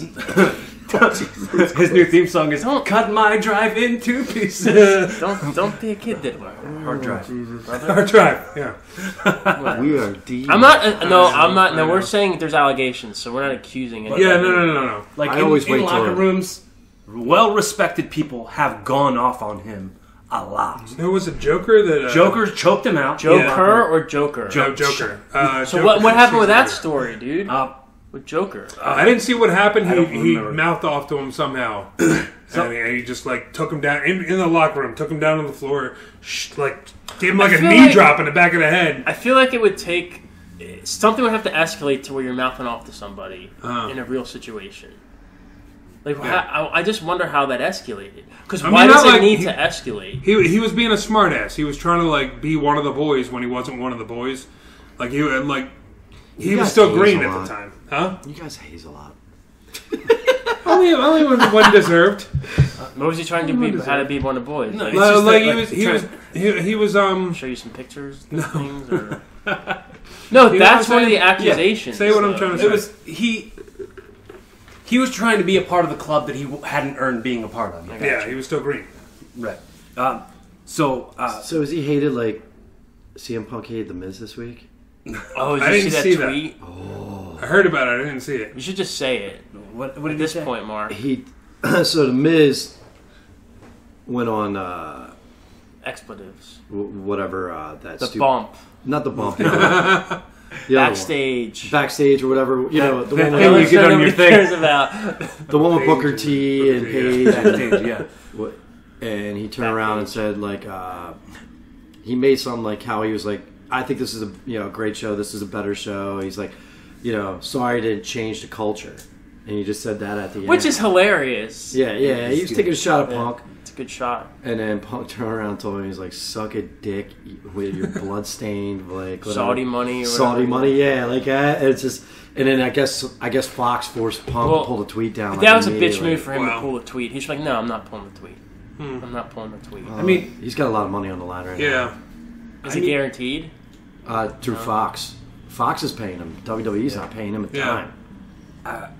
S2: His new theme song is "Don't cut my drive into pieces."
S3: don't be a kid diddler.
S2: Hard drive.
S5: Hard drive. Yeah.
S4: We are deep.
S3: I'm not. No, I'm not. No, we're saying there's allegations, so we're not accusing anyone.
S5: Yeah. No.
S2: Like
S4: I always
S2: in
S4: wait
S2: locker
S4: till-
S2: rooms, well-respected people have gone off on him a lot.
S5: Who was it? Joker that
S2: Joker choked him out.
S3: Joker or Joker?
S5: Joker.
S3: So what happened with that story, dude? With Joker?
S5: I didn't see what happened.
S2: I don't
S5: He
S2: remember.
S5: mouthed off to him somehow. And he just like took him down in the locker room, took him down on the floor, like gave him like a
S3: feel
S5: knee
S3: like-
S5: drop in the back of the head.
S3: I feel like it would take something would have to escalate to where you're mouthing off to somebody in a real situation. Like I just wonder how that escalated. Because why does it need to escalate?
S5: He was being a smartass. He was trying to like be one of the boys when he wasn't one of the boys. Like he was
S4: guys
S5: still
S4: haze
S5: green
S4: a
S5: at the
S4: lot.
S5: time, huh?
S4: You guys haze a lot.
S5: Only one deserved.
S3: What was he trying to be? How to be one of the boys?
S2: No,
S3: Like,
S2: it's just
S5: Like
S2: that,
S5: he was
S3: show you some pictures, and things, or no?
S5: You know
S3: That's
S5: what I'm
S3: one of the
S5: saying?
S3: accusations.
S5: Say what I'm trying to say.
S2: It was he was trying to be a part of the club that he hadn't earned being a part of.
S5: Yeah, he was still green.
S2: Right. So
S4: is he hated like CM Punk hated The Miz this week?
S3: Oh,
S5: I
S3: did you
S5: didn't
S3: see
S5: see
S3: that
S5: that.
S3: tweet?
S5: I heard about it. I didn't see it.
S3: You should just say it.
S2: what
S3: At
S2: did
S3: this
S2: he say?
S3: point, Mark.
S4: He so The Miz went on
S3: Expletives.
S4: whatever that
S3: The
S4: stupid,
S3: bump.
S4: not the bump, the other
S3: Backstage.
S4: one. Backstage or whatever, you know, the one
S2: Thing
S4: with,
S2: you get on your thing.
S3: cares about.
S4: the one with Booker T and Paige.
S2: Backstage, yeah.
S4: And he turned around and said like he made some like how he was like, I think this is a great show, this is a better show. He's like, sorry to change the culture. And he just said that at the end.
S3: Which is hilarious.
S4: Yeah, he was taking a shot at Punk.
S3: It's a good shot.
S4: And then Punk turned around and told him, he's like, suck a dick with your blood-stained, like, whatever.
S3: Saudi money or
S4: Saudi
S3: whatever.
S4: money, yeah, like that. It's just, and then I guess Fox forced Punk to pull the tweet down.
S3: That was a bitch
S4: immediately.
S3: move for him
S5: Wow.
S3: to pull the tweet. He's like, no, I'm not pulling the tweet. I'm not pulling the tweet.
S2: I mean,
S4: He's got a lot of money on the line right
S5: Yeah.
S3: Is it guaranteed?
S4: now. Through Fox. Fox is paying him. WWE's not paying him a
S5: Yeah.
S4: dime.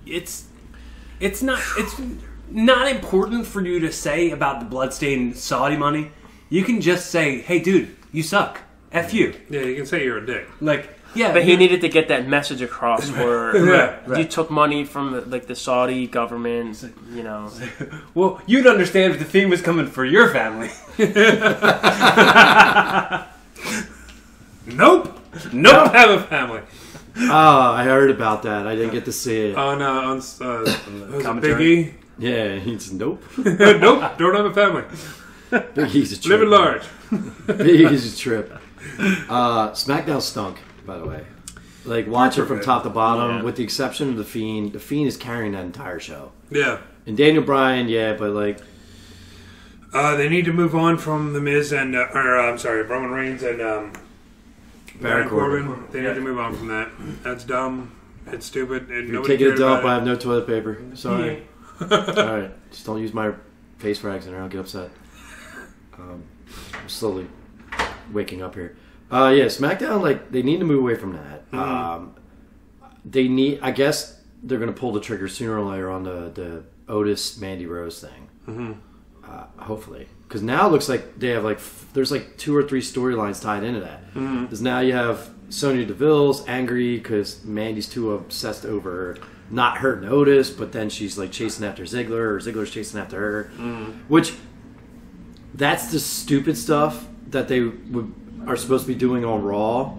S2: it's not important for you to say about the bloodstained Saudi money. You can just say, "Hey, dude, you suck. F you."
S5: Yeah, you can say you're a dick.
S2: Like, yeah,
S3: But he needed to get that message across where
S5: Yeah.
S3: you took money from the Saudi government,
S2: Well, you'd understand if the theme was coming for your family.
S5: Nope.
S2: Nope.
S5: Don't have a family.
S4: Oh, I heard about that. I didn't get to see it.
S5: On was it
S2: Commentary.
S5: Big E?
S4: Yeah, he's nope.
S5: Nope. Don't have a family.
S4: Big E's a trip.
S5: Living large.
S4: Big E's a trip. SmackDown stunk, by the way. Like, watch it from top to bottom, with the exception of The Fiend. The Fiend is carrying that entire show.
S5: Yeah.
S4: And Daniel Bryan, but like...
S5: They need to move on from The Miz and Roman Reigns and Baron Corbin. They need to move on from that. That's dumb. It's stupid. And
S4: You're
S5: nobody
S4: taking a
S5: cared
S4: dump, I
S5: about
S4: have no toilet paper. Sorry. Alright, just don't use my face rags in there, I'll get upset. I'm slowly waking up here. SmackDown, like, they need to move away from that. I guess they're going to pull the trigger sooner or later on the Otis Mandy Rose thing. Hopefully. Because now it looks like they have there's 2 or 3 storylines tied into that. Because now you have Sonya Deville's angry because Mandy's too obsessed over not hurting Otis, but then she's like chasing after Ziggler, or Ziggler's chasing after her. Which, that's the stupid stuff that they are supposed to be doing on Raw.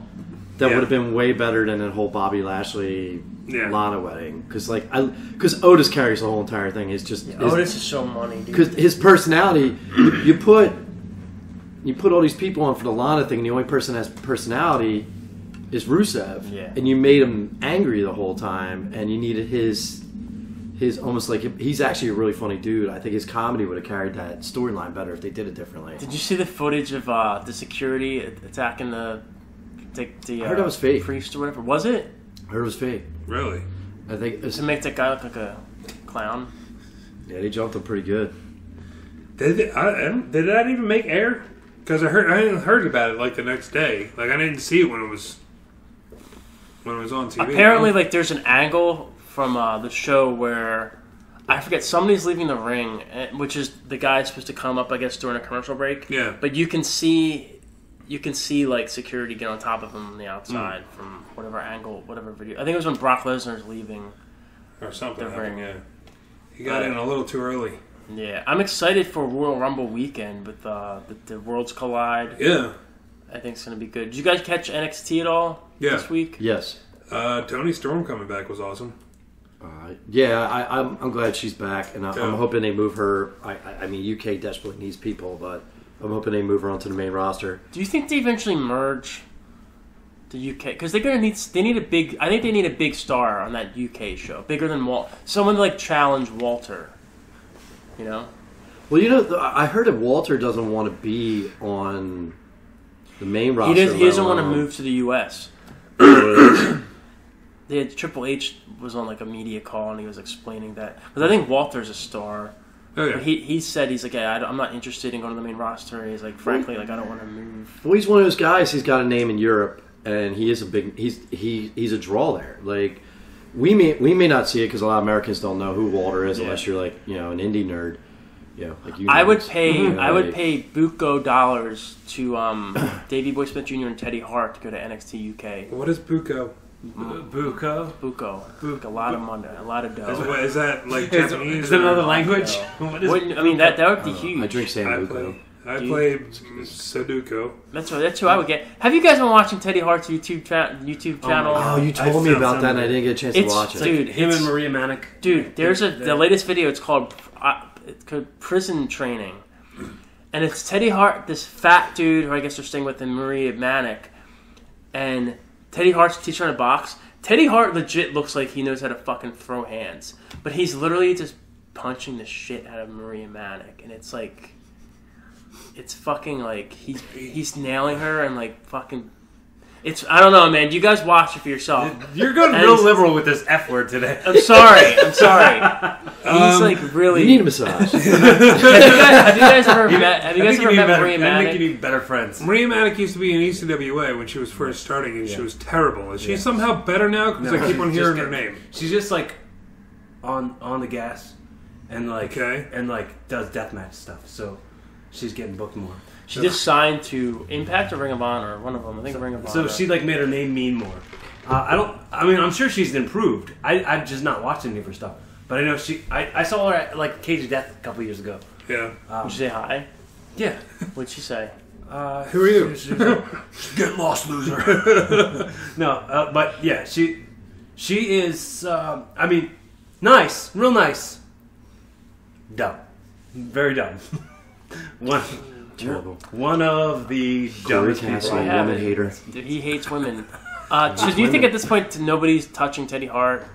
S4: That would have been way better than the whole Bobby Lashley Lana wedding. Because Otis carries the whole entire thing. It's just
S3: Otis is so money, dude.
S4: because his personality. You put all these people on for the Lana thing, and the only person that has personality is Rusev.
S3: Yeah.
S4: And you made him angry the whole time, and you needed his almost like he's actually a really funny dude. I think his comedy would have carried that storyline better if they did it differently.
S3: Did you see the footage of the security attacking the
S4: I heard that was fake.
S3: priest or whatever? Was it?
S4: I heard it was fake.
S5: Really?
S4: I think
S3: To make that guy look like a clown?
S4: Yeah, they jumped them pretty good.
S5: Did that even make air? Because I heard about it like the next day. Like I didn't see it when it was on TV.
S3: Apparently, like there's an angle from the show where I forget somebody's leaving the ring, which is the guy supposed to come up, I guess, during a commercial break.
S5: Yeah.
S3: But you can see like security get on top of him on the outside from whatever angle, whatever video. I think it was when Brock Lesnar's leaving
S5: or something.
S3: the ring.
S5: Yeah. He got in a little too early.
S3: Yeah, I'm excited for Royal Rumble weekend with the Worlds Collide.
S5: Yeah.
S3: I think it's going to be good. Did you guys catch NXT at all this week?
S4: Yes.
S5: Toni Storm coming back was awesome.
S4: I'm glad she's back, and I'm hoping they move her. I mean, UK desperately needs people, but I'm hoping they move her onto the main roster.
S3: Do you think they eventually merge the UK? Because they're gonna need a big. I think they need a big star on that UK show, bigger than someone to like challenge Walter. You know.
S4: Well, I heard that Walter doesn't want to be on the main roster.
S3: He doesn't want to move to the US. Triple H was on like a media call and he was explaining that. Because I think Walter's a star.
S5: Oh, yeah.
S3: But he said he's like, I'm not interested in going to the main roster. He's like, frankly, like I don't want to move.
S4: Well, he's one of those guys. He's got a name in Europe, and he is a big. He's a draw there. Like we may not see it because a lot of Americans don't know who Walter is unless you're like an indie nerd. Like you.
S3: I would pay buco dollars to Davey Boy Smith Jr. and Teddy Hart to go to NXT UK.
S5: What is buco?
S3: Buco. Like a lot of money, a lot of dough.
S5: Is that like Japanese?
S2: Is that another language?
S3: I mean, that would be huge.
S4: I drink Sambuco.
S5: I play Sudoku.
S3: That's who I would get. Have you guys been watching Teddy Hart's YouTube channel?
S4: Oh, you told me about that, and I didn't get a chance to watch it.
S3: Dude,
S2: him and Maria Manic.
S3: Dude, there's the latest video. It's called Prison Training, and it's Teddy Hart, this fat dude who I guess they're staying with, and Maria Manic, and Teddy Hart's teaching her to box. Teddy Hart legit looks like he knows how to fucking throw hands, but he's literally just punching the shit out of Maria Manic, and it's like, it's fucking like he's nailing her and like fucking. I don't know, man. You guys watch it for yourself.
S2: You're going real liberal with this F word today.
S3: I'm sorry. He's like really.
S4: You need a massage.
S3: Have you guys ever met Maria Manic?
S2: I think you need better friends.
S5: Maria Manic used to be in ECWA when she was first starting, and she was terrible. Is she somehow better now? Because I keep on hearing her name.
S2: She's just like on the gas, and like does deathmatch stuff. So she's getting booked more.
S3: She just signed to Impact or Ring of Honor, one of them. I think Ring of Honor.
S2: So she like made her name mean more. I'm sure she's improved. I've just not watched any of her stuff, but I know I saw her at like Cage of Death a couple years ago.
S5: Yeah.
S3: Did she say hi?
S2: Yeah.
S3: What'd she say?
S5: Who are you?
S2: Get lost, loser. No, but yeah, she is. Nice, real nice. Dumb, very dumb. One of the dumbest people.
S4: Woman hater.
S3: Dude, he hates women. So do you think at this point nobody's touching Teddy Hart?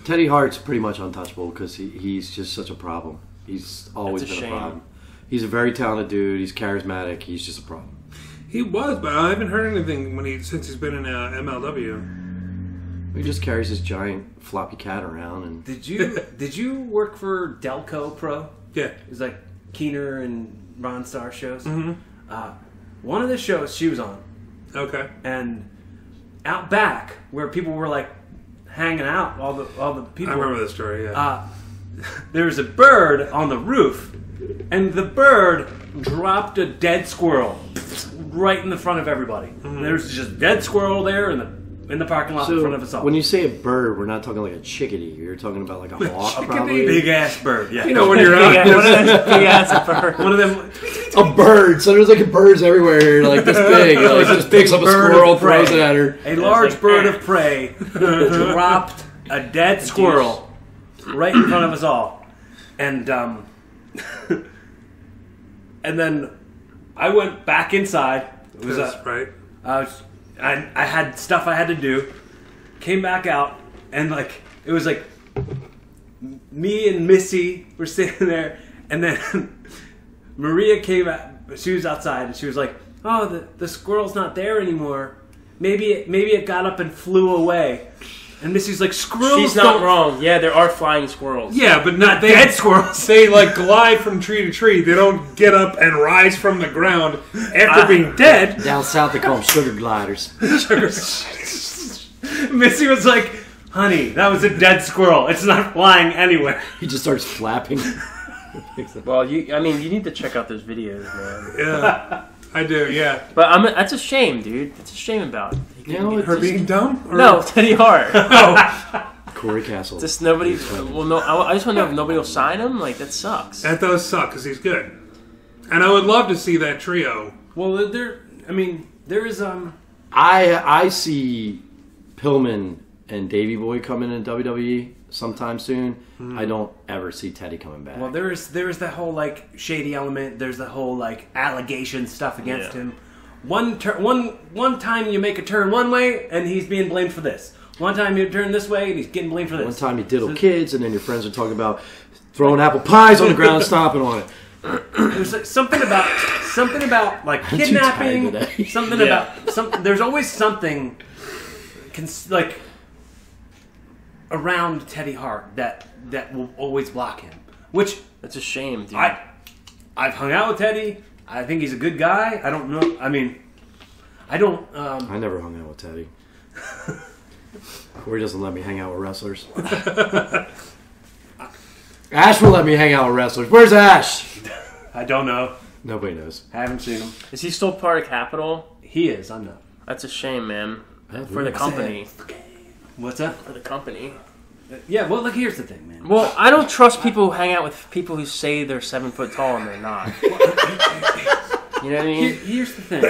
S4: Teddy Hart's pretty much untouchable because he's just such a problem. He's always been a problem. He's a very talented dude. He's charismatic. He's just a problem.
S5: He was, but I haven't heard anything since he's been in MLW.
S4: He just carries this giant floppy cat around. And
S2: Did you work for Delco Pro?
S5: Yeah.
S2: It was like Keener and Ron Starr shows.
S5: Mm-hmm.
S2: One of the shows she was on.
S5: Okay.
S2: And out back where people were like hanging out, all the people.
S5: I remember this story. Yeah.
S2: There was a bird on the roof, and the bird dropped a dead squirrel right in the front of everybody. Mm-hmm. There was just a dead squirrel there in the parking lot in front of us all.
S4: When you say a bird, we're not talking like a chickadee. You're talking about like a hawk, probably.
S2: Big ass bird. Yeah.
S5: You know when you're out.
S3: Big ass bird.
S2: One of them.
S4: A bird. So there's like birds everywhere here, like this big. Like just picks up a squirrel, throws it at her.
S2: A large bird of prey dropped a dead squirrel right in front of us all, and then I went back inside. It was
S5: right.
S2: I had stuff I had to do. Came back out, and like it was like me and Missy were sitting there, and then Maria came out. She was outside, and she was like, "Oh, the squirrel's not there anymore. Maybe it got up and flew away." And Missy's like, squirrels.
S3: She's not wrong. Yeah, there are flying squirrels.
S5: Yeah, but not
S2: Dead squirrels.
S5: They like glide from tree to tree. They don't get up and rise from the ground after being dead.
S4: Down south they call them sugar gliders.
S2: Missy was like, honey, that was a dead squirrel. It's not flying anywhere.
S4: He just starts flapping.
S3: Well, you need to check out those videos, man.
S5: Yeah, I do. Yeah,
S3: But that's a shame, dude. That's a shame about it.
S4: You know,
S5: her being dumb. Or...
S3: No, Teddy Hart.
S4: Corey Castle.
S3: Just nobody. Well, no. I just want to know if nobody will sign him. Like that sucks.
S5: That does suck because he's good, and I would love to see that trio.
S2: Well, there is
S4: I see Pillman and Davey Boy coming in WWE sometime soon. I don't ever see Teddy coming back.
S2: Well, there is that whole like shady element. There's the whole like allegation stuff against him. One time you make a turn one way and he's being blamed for this. One time you turn this way and he's getting blamed for this.
S4: One time you diddle kids and then your friends are talking about throwing apple pies on the ground and stomping on it.
S2: There's like something about like kidnapping. Something about something. There's always something like around Teddy Hart that will always block him. Which
S3: That's a shame, dude.
S2: I've hung out with Teddy. I think he's a good guy. I don't know. I mean, I don't.
S4: I never hung out with Teddy. Corey doesn't let me hang out with wrestlers. Ash will let me hang out with wrestlers. Where's Ash?
S2: I don't know.
S4: Nobody knows.
S2: Haven't seen him.
S3: Is he still part of Capitol?
S2: He is. I'm not.
S3: That's a shame, man. For the company.
S2: What's that?
S3: For the company.
S2: Yeah. Well, look. Here's the thing, man.
S3: Well, I don't trust people who hang out with people who say they're 7 foot tall and they're not. You know what I mean?
S2: Here's the thing.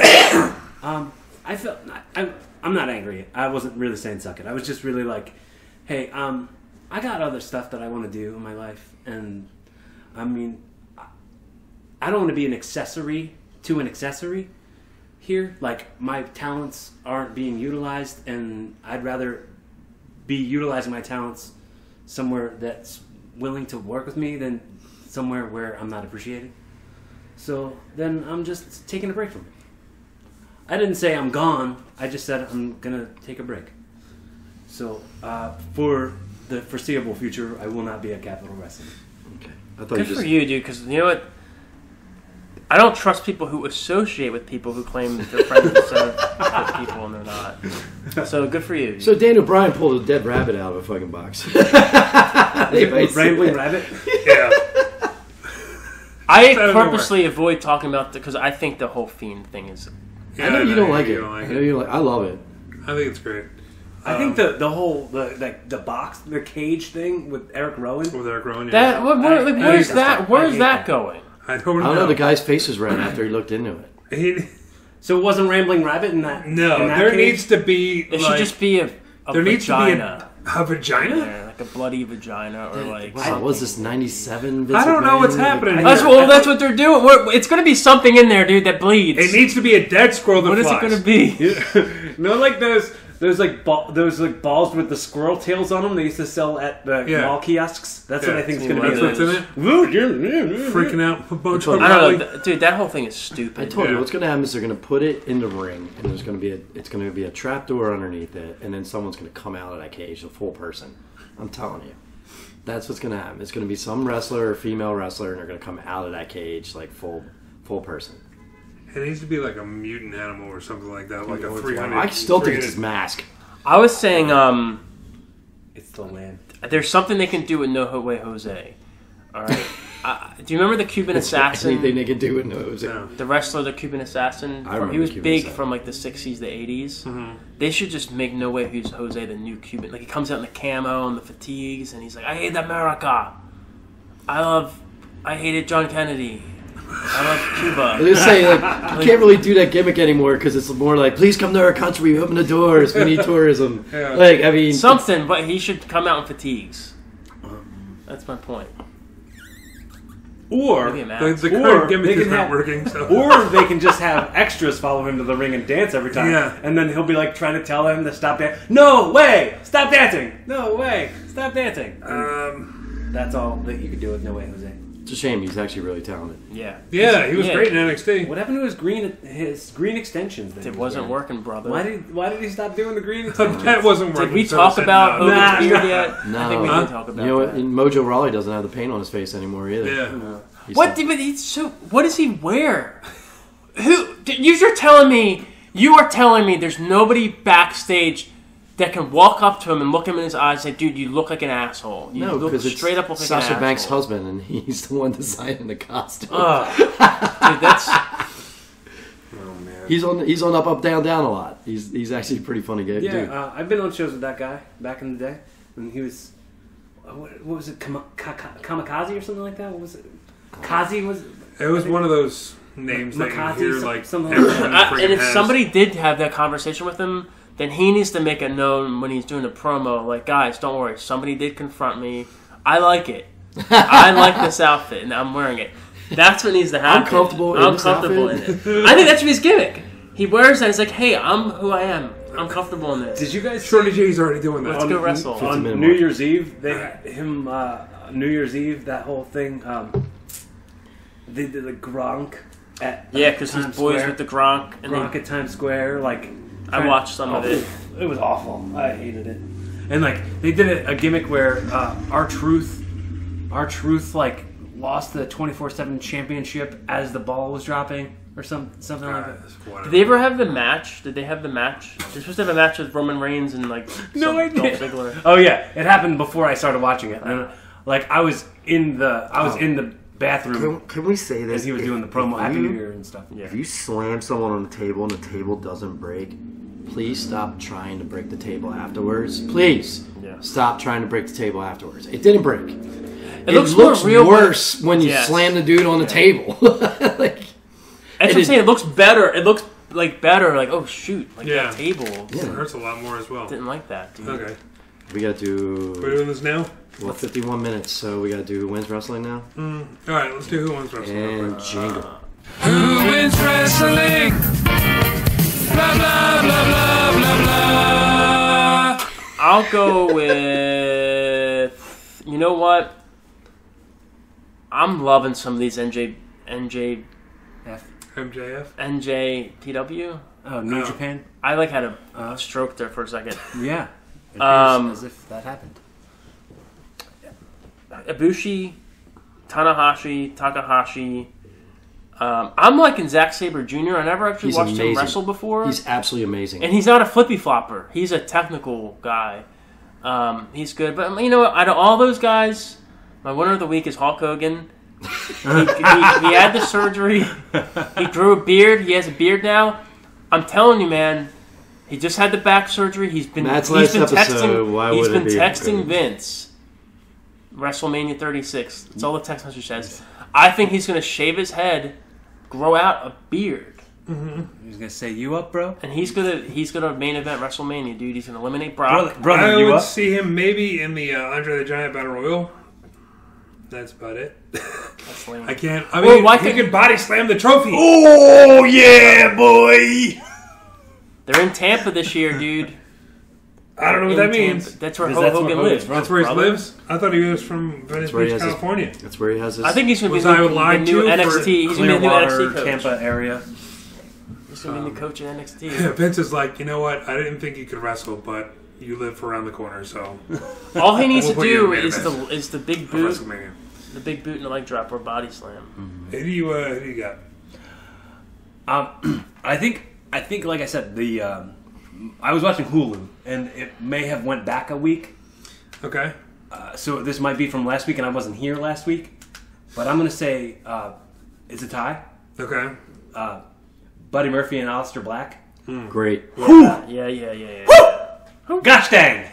S2: I felt I'm not angry. I wasn't really saying suck it. I was just really like, hey, I got other stuff that I want to do in my life, and I mean, I don't want to be an accessory to an accessory here. Like, my talents aren't being utilized, and I'd rather be utilizing my talents somewhere that's willing to work with me than somewhere where I'm not appreciated. So then I'm just taking a break from it. I didn't say I'm gone. I just said I'm going to take a break. So for the foreseeable future, I will not be at Capitol Wrestling.
S4: Okay. I thought
S3: Good for you, dude, because you know what? I don't trust people who associate with people who claim that they're friends with 7 foot people and they're not. So good for you. Dude.
S4: So Daniel Bryan pulled a dead rabbit out of a fucking box.
S2: Rambling Rabbit?
S5: Yeah.
S3: I purposely avoid talking about because I think the whole Fiend thing is.
S5: Yeah,
S4: I know you don't like it.
S5: I
S4: know you like. I love it.
S5: I think it's great.
S2: I think the whole the cage thing with Eric Rowan.
S5: With Eric Rowan,
S3: That where's that? Where's that going?
S5: I don't know.
S4: I don't know. The guy's face was red after he looked into it.
S2: So it wasn't Rambling Rabbit in that?
S5: No,
S2: in that
S5: there
S2: cage?
S5: needs to be.
S3: It should just be a
S5: there needs
S3: vagina.
S5: to be a vagina.
S3: Yeah, like a bloody vagina, or like.
S4: Wow, what was this 97?
S5: I don't know what's happening.
S3: That's what they're doing. It's going to be something in there, dude, that bleeds.
S5: It needs to be a dead squirrel that
S3: What is
S5: flies.
S3: it going to be?
S2: No, like those balls with the squirrel tails on them they used to sell at the mall kiosks. That's what I think is going to be.
S5: That's what's in it. Freaking out.
S3: I don't know, dude. That whole thing is stupid.
S4: I told you what's going to happen is they're going to put it in the ring, and there's going to be a trap door underneath it, and then someone's going to come out of that cage, a full person. I'm telling you, that's what's going to happen. It's going to be some wrestler or female wrestler, and they're going to come out of that cage like full person.
S5: It needs to be like a mutant animal or something like that, like a 300.
S4: I still think it's his mask.
S3: I was saying,
S2: it's the land.
S3: There's something they can do with No Way Jose. All right. Do you remember the Cuban assassin?
S4: Anything they can do with No Jose.
S5: No.
S3: The wrestler, the Cuban assassin. He was big from like the 60s, the 80s. Mm-hmm. They should just make No Way Jose the new Cuban. Like he comes out in the camo and the fatigues, and he's like, "I hate America. I hated John Kennedy. I love Cuba."
S4: I was just saying, like, you can't really do that gimmick anymore because it's more like, please come to our country, we open the doors, we need tourism.
S5: Yeah.
S4: Like, I mean,
S3: something, but he should come out in fatigues. That's my point.
S2: Or
S5: the current gimmick is not working. So.
S2: Or they can just have extras follow him to the ring and dance every time.
S5: Yeah.
S2: And then he'll be like trying to tell him to stop dancing. No way! Stop dancing! No way! Stop dancing! That's all that you could do with No Way Jose.
S4: It's a shame. He's actually really talented.
S3: Yeah.
S5: Yeah, he was great in NXT.
S2: What happened to his green extensions? Then
S3: It wasn't working, brother.
S2: Why did he stop doing the green extensions?
S5: That wasn't working.
S3: Did we
S5: so
S3: talk
S5: said
S3: about
S5: no.
S3: Hogan's beard yet?
S4: No.
S3: I think we did talk about
S4: You know what?
S3: that.
S4: Mojo Rawley doesn't have the paint on his face anymore either.
S5: Yeah.
S3: What does he wear? You're telling me, you are telling me there's nobody backstage that can walk up to him and look him in his eyes and say, dude, you look like an asshole. You
S4: No,
S3: look
S4: because it's
S3: straight up look like an
S4: Sasha
S3: asshole.
S4: Banks' husband, and he's the one designing the costume.
S3: Dude, that's...
S5: Oh man.
S4: He's on up down a lot. He's actually a pretty funny guy.
S2: Yeah,
S4: dude.
S2: I've been on shows with that guy back in the day when he was. What was it? Kamikaze or something like that? What was it? Kazi was.
S5: It was one of those names that
S2: Makazi,
S5: you hear like
S2: something
S5: everyone
S2: like
S5: freaking
S3: and if
S5: has.
S3: somebody did have that conversation with him, then he needs to make it known when he's doing a promo, like, guys, don't worry, somebody did confront me. I like it. I like this outfit, and I'm wearing it. That's what needs to happen.
S4: I'm comfortable in this outfit.
S3: in it. I think that should be his gimmick. He wears that. He's like, hey, I'm who I am. I'm comfortable in this.
S2: Did you guys?
S5: Shorty G's already doing that.
S3: Let's go wrestle.
S4: 50
S2: On
S4: minute
S2: New
S4: mark.
S2: Year's Eve, they had him. New Year's Eve, that whole thing. They did the Gronk at
S3: Yeah, because he's
S2: Times
S3: boys
S2: Square.
S3: with the Gronk. And
S2: Gronk at Times Square. Like
S3: I watched some of it.
S2: It was awful. I hated it. And like they did a gimmick where our truth like lost the 24/7 championship as the ball was dropping or something like that.
S3: Did they ever have the match? Did they have the match? They're supposed to have a match with Roman Reigns and like
S2: No idea.
S3: Dolph Ziggler.
S2: Oh yeah, it happened before I started watching it. And, like I was in the bathroom
S4: Can we say this?
S2: as he was doing the promo Happy New Year and stuff.
S3: Yeah.
S4: If you slam someone on the table and the table doesn't break, please stop trying to break the table afterwards. Please stop trying to break the table afterwards. It didn't break. It looks
S3: more real,
S4: worse when you
S3: Yes.
S4: slam the dude on the table. Like,
S3: That's what I'm saying. It looks better. It looks like better. Like, oh shoot, like
S5: Yeah.
S3: that table.
S5: It hurts a lot more as well.
S3: Didn't like that, dude.
S5: Okay.
S4: we got to
S5: We're doing this now?
S4: 51 minutes, so we got to do Who Wins Wrestling now.
S5: All right, let's do Who Wins Wrestling. real
S4: And
S5: quick.
S4: jingle.
S6: Who wins wrestling? Blah, blah, blah, blah, blah, blah.
S3: I'll go with. You know what? I'm loving some of these NJPW.
S5: MJF?
S2: Oh, New
S5: Oh.
S2: Japan.
S3: I like had a stroke there for a second.
S2: Yeah. It
S3: Um,
S2: appears as if that happened.
S3: Ibushi, Tanahashi, Takahashi. I'm liking Zack Sabre Jr. I never actually
S4: He's
S3: watched him
S4: amazing.
S3: wrestle before.
S4: He's absolutely amazing.
S3: And he's not a flippy flopper. He's a technical guy. He's good. But you know what? Out of all those guys, my winner of the week is Hulk Hogan. he had the surgery. He grew a beard. He has a beard now. I'm telling you, man. He just had the back surgery. He's been
S4: Matt's
S3: he's
S4: last
S3: been
S4: episode,
S3: texting.
S4: why
S3: He's
S4: would
S3: been
S4: it be
S3: texting
S4: good?
S3: Vince. WrestleMania 36. That's all the text message says. I think he's going to shave his head, grow out a beard,
S2: He's gonna say you up, bro.
S3: and he's gonna main event WrestleMania, dude. He's going to eliminate Brock.
S2: Brother,
S5: I
S2: you
S5: would
S2: up?
S5: see him maybe in the Andre the Giant Battle Royal. That's about it.
S3: That's lame.
S5: I can't. I
S3: Well,
S5: mean,
S3: why
S5: he
S3: can't-
S5: could body slam the trophy.
S2: Oh yeah, boy.
S3: They're in Tampa this year, dude.
S5: I don't know what
S3: In
S5: that means.
S3: Tampa. That's where
S2: Because that's
S3: Hogan
S2: where
S3: lives.
S2: Hogan's
S5: That's where he
S3: brother.
S5: lives. I thought he was from Venice
S4: where he
S5: Beach,
S4: has his-
S5: California.
S4: That's where he has his.
S3: I think he's going to be
S5: Was I
S3: the
S5: lied
S3: new
S5: to for
S3: NXT. He's going to be the new
S2: Clearwater,
S3: NXT coach.
S2: Tampa area.
S3: He's going to be the coach in NXT.
S5: Vince is like, you know what? I didn't think you could wrestle, but you live around the corner, so
S3: All he needs
S5: We'll
S3: to
S5: put you
S3: do
S5: in main
S3: is
S5: event
S3: the big
S5: of
S3: boot,
S5: WrestleMania.
S3: the big boot and the leg drop or body slam.
S5: Who do you got?
S2: I think, like I said, I was watching Hulu, and it may have went back a week.
S5: Okay.
S2: So this might be from last week, and I wasn't here last week. But I'm going to say it's a tie.
S5: Okay.
S2: Buddy Murphy and Aleister Black.
S4: Great.
S3: Yeah.
S2: Gosh dang!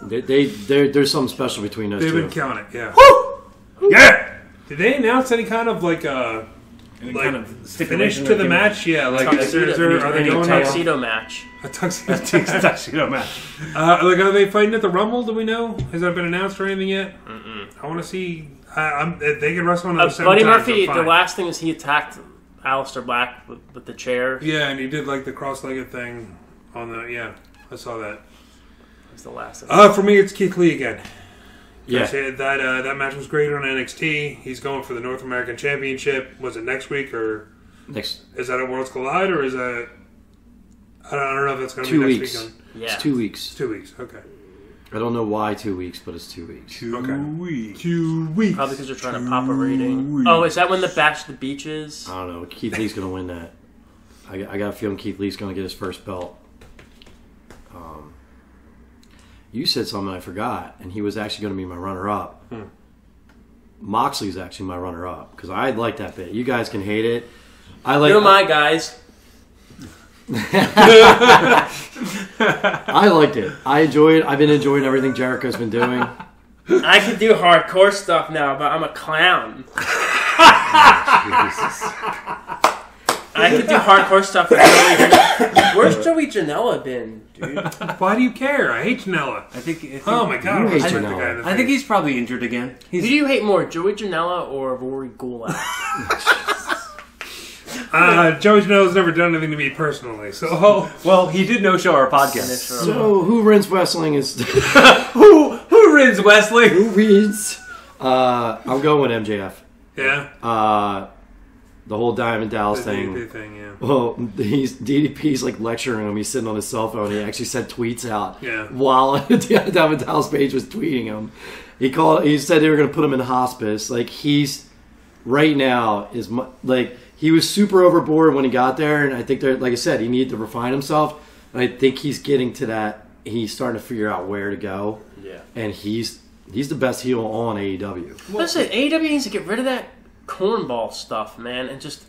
S4: There's something special between those
S5: They've
S4: two.
S5: been counting it, yeah.
S2: Yeah!
S5: Did they announce any kind of like
S2: Any kind of
S5: finish
S2: stipulation
S5: to
S2: or
S5: the
S2: give-
S5: match? Yeah, like is there, are they
S3: Any
S5: going
S3: tuxedo match?
S5: a tuxedo?
S2: tuxedo match.
S5: Like are they fighting at the Rumble? Do we know? Has that been announced or anything yet? I want to see. If they can wrestle another 7
S3: Buddy
S5: times,
S3: Murphy,
S5: I'm
S3: the
S5: fine.
S3: last thing is he attacked Aleister Black with the chair.
S5: Yeah, and he did like the cross-legged thing on the. Yeah, I saw that.
S3: That's the last.
S5: For me, it's Keith Lee again.
S4: Yeah.
S5: That match was great on NXT. He's going for the North American Championship. Was it next week or
S4: next?
S5: Is that at Worlds Collide or is that? I don't know if that's going to
S4: 2
S5: be next
S4: weeks.
S5: weekend.
S3: Yeah.
S4: It's 2 weeks.
S5: 2 weeks. Okay.
S4: I don't know why 2 weeks, but it's 2 weeks.
S2: 2 weeks.
S5: 2 weeks.
S3: Probably because they're trying to pop a rating. Oh, is that when the Bash to the Beach is?
S4: I don't know. Keith Lee's going to win that. I got a feeling Keith Lee's going to get his first belt. You said something I forgot, and he was actually going to be my runner-up. Moxley's actually my runner-up because I like that bit. You guys can hate it.
S3: You're my guys.
S4: I liked it. I enjoyed. I've been enjoying everything Jericho's been doing.
S3: I can do hardcore stuff now, but I'm a clown.
S4: Jesus.
S3: I can do hardcore stuff with Joey Janela. Where's Joey Janela been, dude?
S5: Why do you care? I hate Janela.
S2: I think
S5: Oh my god!
S4: You hate
S5: I hate the
S4: Janela.
S5: guy in the
S2: I think
S5: face.
S2: he's probably injured again.
S3: Who do you hate more, Joey Janela or Rory Gulak?
S5: Joey Janela's never done anything to me personally, so
S2: Well, he did no-show our podcast.
S4: So who runs wrestling is
S2: Who wins, Wesley?
S4: who reads? I'm going with MJF.
S5: yeah.
S4: The whole Diamond Dallas
S5: The
S4: thing.
S5: thing, yeah.
S4: Well, DDP's like lecturing him. He's sitting on his cell phone. He actually sent tweets out
S5: Yeah.
S4: while Diamond Dallas Page was tweeting him. He said they were going to put him in hospice. Like he's right now is like he was super overboard when he got there, and I think they're like I said he needed to refine himself. And I think he's getting to that. He's starting to figure out where to go.
S3: Yeah.
S4: And he's the best heel on AEW.
S3: Listen, AEW needs to get rid of that cornball stuff, man, and just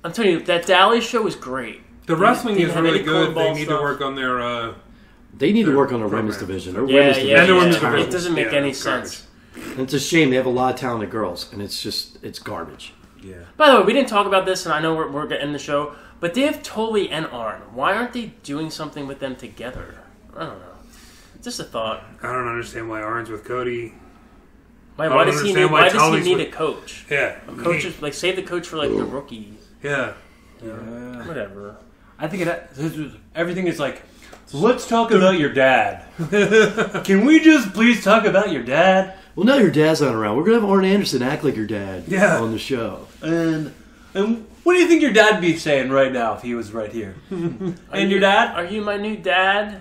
S3: I'm telling you, that Dallas show was great.
S5: The wrestling is
S3: have
S5: really
S3: any
S5: good. They
S3: cornball
S5: need
S3: stuff?
S5: to work on their.
S4: They need to work on their
S5: program.
S4: women's division. Their
S3: Yeah,
S4: women's
S3: yeah,
S4: division
S5: And the
S4: is
S5: women's
S4: terrible.
S3: It doesn't make
S5: Yeah,
S3: any
S5: it's garbage.
S3: sense.
S4: And it's a shame. They have a lot of talented girls, and it's garbage.
S2: Yeah.
S3: By the way, we didn't talk about this, and I know we're getting the show, but they have Tully and Arn. Why aren't they doing something with them together? I don't know. Just a thought.
S5: I don't understand why Arn's with Cody.
S3: Why
S5: don't
S3: does he
S5: understand
S3: need?
S5: why
S3: Why does he
S5: Tully's
S3: need
S5: with-
S3: a coach?
S5: Yeah.
S3: A coach is like save the coach for like the rookie.
S5: Yeah.
S3: Whatever.
S2: I think everything is like, let's talk about your dad. Can we just please talk about your dad?
S4: Well, now your dad's not around. We're gonna have Arn Anderson act like your dad
S5: Yeah.
S4: on the show.
S2: And what do you think your dad'd be saying right now if he was right here? And your dad?
S3: Are you my new dad?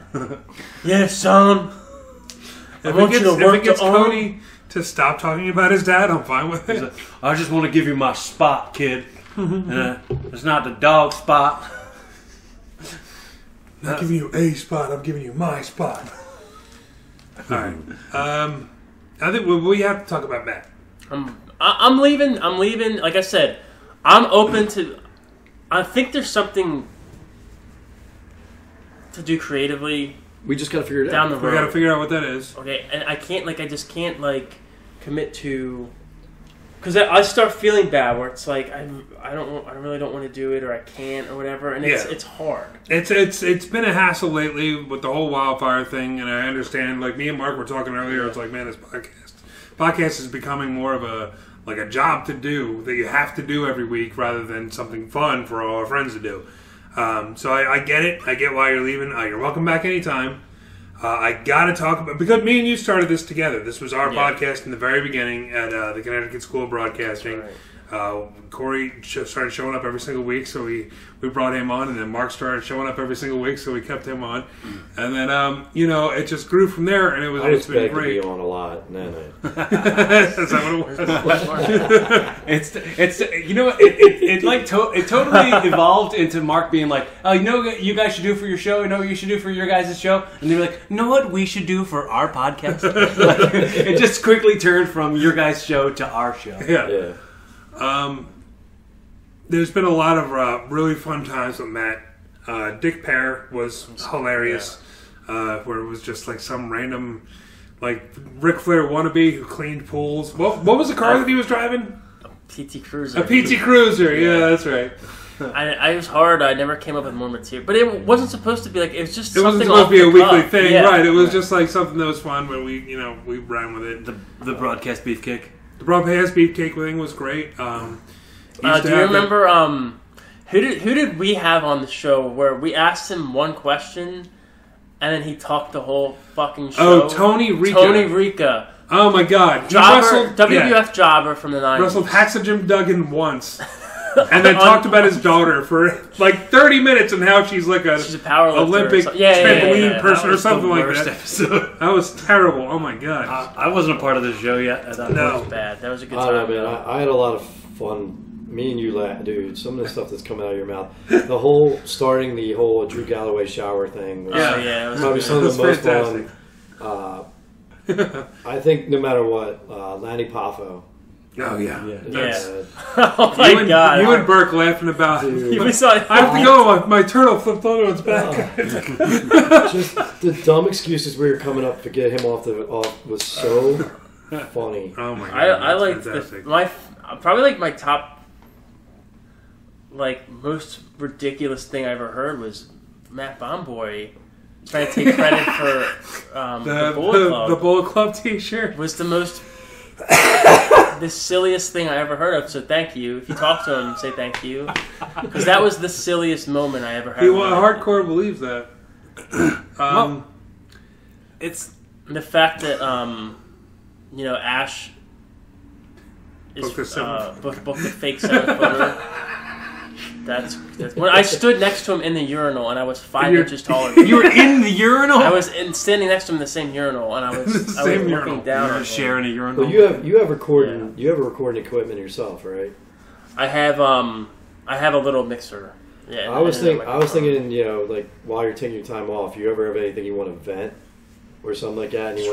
S2: Yes, son.
S5: If
S3: want you to work
S5: it gets
S3: to Arn.
S5: Cody to stop talking about his dad, I'm fine with it.
S2: I just want to give you my spot, kid. It's not the dog spot.
S5: I'm not giving you a spot. I'm giving you my spot. All right. I think we have to talk about Matt.
S3: I'm leaving. I'm leaving. Like I said, I'm open to. I think there's something to do creatively
S4: We just gotta figure it
S3: down
S4: out.
S3: the
S5: We got to
S3: road.
S5: figure out what that is.
S3: Okay, and I can't I just can't commit to, because I start feeling bad where it's like I really don't want to do it or I can't or whatever, and it's hard.
S5: It's been a hassle lately with the whole Wildfire thing, and I understand. Like me and Mark were talking earlier, it's like, man, this podcast is becoming more of a job to do that you have to do every week rather than something fun for all our friends to do. So I get it. I get why you're leaving. You're welcome back anytime. I got to talk about, because me and you started this together. This was our podcast in the very beginning at the Connecticut School of Broadcasting. Corey started showing up every single week, so we brought him on, and then Mark started showing up every single week, so we kept him on. And then, it just grew from there, and it's been great.
S4: on a lot, and then
S5: That's not what it was.
S2: It totally evolved into Mark being like, oh, you know what you guys should do for your show? You know what you should do for your guys' show? And they were like, you know what we should do for our podcast? It just quickly turned from your guys' show to our show.
S5: Yeah. There's been a lot of really fun times with Matt. Dick Pear was hilarious, where it was just like some random, like Ric Flair wannabe who cleaned pools. What was the car that he was driving?
S3: PT Cruiser.
S5: A PT Cruiser. Yeah, that's right.
S3: I was hard. I never came up with more material, but it wasn't supposed to be like it was just.
S5: It wasn't
S3: something
S5: supposed to be a
S3: off the
S5: weekly
S3: cuff.
S5: thing,
S3: Yeah.
S5: right? It was just like something that was fun, but we ran with it.
S2: The broadcast beefcake.
S5: The broadcast beefcake thing was great.
S3: Do you remember who did we have on the show where we asked him one question and then he talked the whole fucking show?
S5: Oh, Tony Rica.
S3: Tony Rica.
S5: Oh my God!
S3: WWF Jobber from the 90s.
S5: Wrestled Hacksaw Jim Duggan once. And then talked about his daughter for like 30 minutes and how she's like
S3: she's a powerlifter
S5: Olympic trampoline person or something like that.
S2: Episode.
S5: That was terrible. Oh my God.
S2: I wasn't a part of the show yet.
S3: That was bad. That was a good time.
S4: I don't know, man. I had a lot of fun. Me and you, dude. Some of the stuff that's coming out of your mouth. The whole starting the whole Drew Galloway shower thing. Was
S3: It was
S4: probably some of the most
S5: fantastic.
S4: fun. I think no matter what, Lanny Poffo.
S5: Oh yeah.
S3: Oh my God!
S5: You and Burke laughing about.
S4: Dude.
S5: I have to go. My turtle flipped onto its back.
S4: Just the dumb excuses we were coming up to get him off was so funny.
S5: Oh my God!
S3: I like probably my top most ridiculous thing I ever heard was Matt Bomboy trying to take credit for the Bullet Club.
S5: The Bullet Club T-shirt
S3: was the most. The silliest thing I ever heard of, so thank you. If you talk to him, say thank you. Because that was the silliest moment I ever heard.
S5: Hardcore believes that.
S3: It's the fact that, Ash is booked the fake 7-footer. That's when I stood next to him in the urinal, and I was 5 inches taller.
S2: You were in the urinal?
S3: I was standing next to him in the same urinal, and I was looking down on him.
S2: Sharing a urinal.
S4: Well, you have recording equipment yourself, right?
S3: I have a little mixer. Yeah.
S4: I was thinking, like while you're taking your time off, you ever have anything you want to vent or something like that, and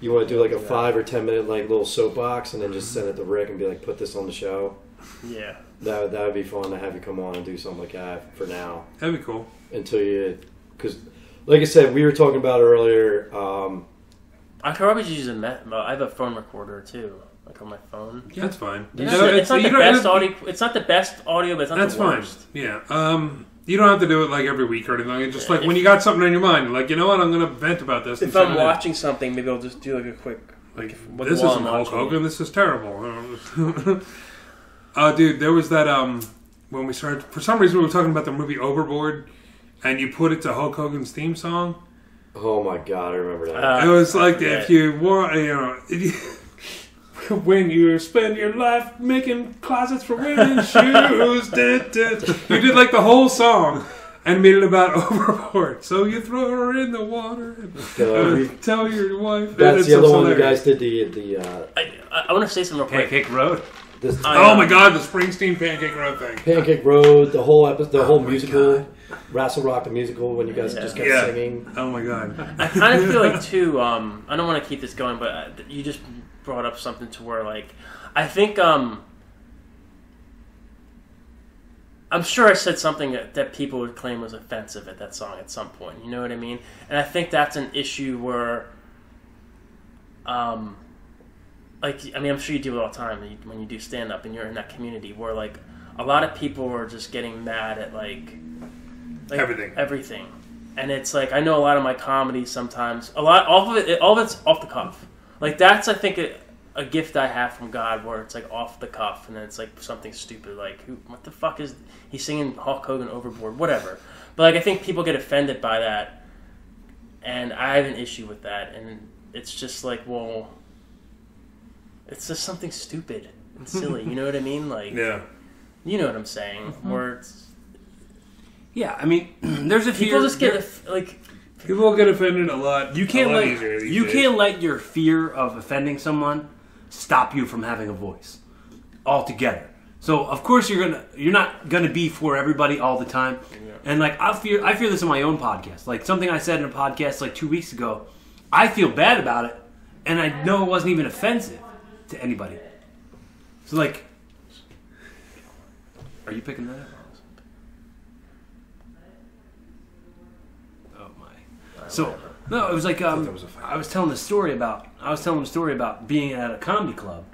S4: you want to do like a 5 or 10 minute like little soapbox, and then just send it to Rick and be like, put this on the show.
S3: Yeah.
S4: That would be fun to have you come on and do something like that for now.
S5: That'd be cool.
S4: Because like I said, we were talking about earlier.
S3: I could probably use I have a phone recorder too, like on my phone.
S5: Yeah, that's fine.
S3: It's not the best audio. It's not the best audio, but it's not the worst.
S5: Fine. Yeah. You don't have to do it like every week or anything. It's just like when you got something on your mind, like, you know what, I'm going to vent about this.
S3: If I'm watching something, maybe I'll just do like a quick.
S5: This isn't Hulk Hogan. This is terrible. Dude, there was that when we started. For some reason, we were talking about the movie Overboard, and you put it to Hulk Hogan's theme song.
S4: Oh my God, I remember that.
S5: It was like if you want, when you spend your life making closets for women's shoes, you did like the whole song and made it about Overboard. So you throw her in the water and tell your wife.
S4: That's the other one you guys did.
S3: I want to say something real quick.
S2: Pancake Road.
S5: Oh my God, the Springsteen Pancake Road thing.
S4: Pancake Road, the whole musical, Wrestle Rock the musical, when you guys just kept singing.
S5: Oh my God.
S3: I kind of feel like too. I don't want to keep this going, but you just brought up something to where I think I'm sure I said something that people would claim was offensive at that song at some point. You know what I mean? And I think that's an issue where, I'm sure you do it all the time when you do stand up and you're in that community where a lot of people are just getting mad at everything, and it's I know a lot of my comedy sometimes all of it's off the cuff. That's I think a gift I have from God where it's off the cuff, and then it's something stupid what the fuck is he singing Hulk Hogan Overboard, whatever. But I think people get offended by that, and I have an issue with that, and it's just well. It's just something stupid and silly, you know what I mean?
S5: Yeah.
S3: You know what I'm saying? Mm-hmm. Where it's...
S2: Yeah, I mean, there's a few...
S3: People just get,
S5: People get offended a lot.
S2: You can't let your fear of offending someone stop you from having a voice altogether. So, of course, you're not gonna be for everybody all the time. Yeah. And, I fear this in my own podcast. Something I said in a podcast, 2 weeks ago, I feel bad about it, and I know it wasn't even offensive to anybody. So are you picking that up? Oh my. So no, it was I was telling the story about being at a comedy club,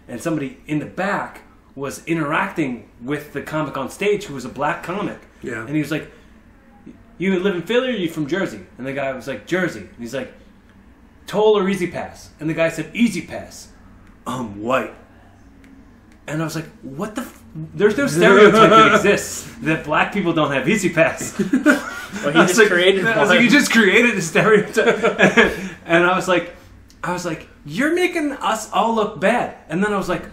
S2: and somebody in the back was interacting with the comic on stage who was a black comic.
S5: Yeah.
S2: And he was like, "You live in Philly or are you from Jersey?" And the guy was like, "Jersey." And he's like, "Toll or Easy Pass?" And the guy said, "Easy Pass." I'm white. And I was like, what the there's no stereotype that exists that black people don't have Easy Pass.
S3: Well, he just created one.
S2: You just created a stereotype. And I was like, you're making us all look bad. And then I was like,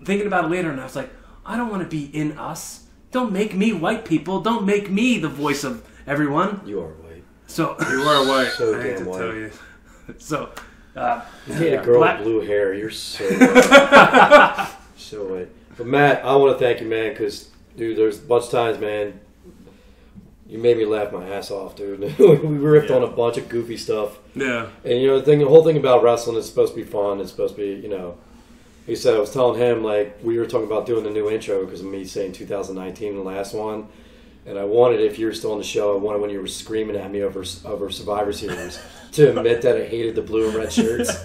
S2: thinking about it later, and I was like, I don't want to be in us. Don't make me white people. Don't make me the voice of everyone.
S7: You are white.
S2: So
S5: You are white.
S7: So
S5: I hate
S7: damn
S5: to
S7: white.
S5: tell you.
S2: So,
S7: You hate a girl
S2: Black-
S7: with blue hair. You're so white. So white. But Matt, I want to thank you, man, because, dude, there's a bunch of times, man, you made me laugh my ass off, dude. We riffed on a bunch of goofy stuff.
S5: Yeah.
S7: And, you know, the whole thing about wrestling is supposed to be fun. It's supposed to be, you know, he said, I was telling him, like, we were talking about doing the new intro because of me saying 2019, the last one. And I wanted, if you were still on the show, I wanted when you were screaming at me over Survivor Series to admit that I hated the blue and red shirts,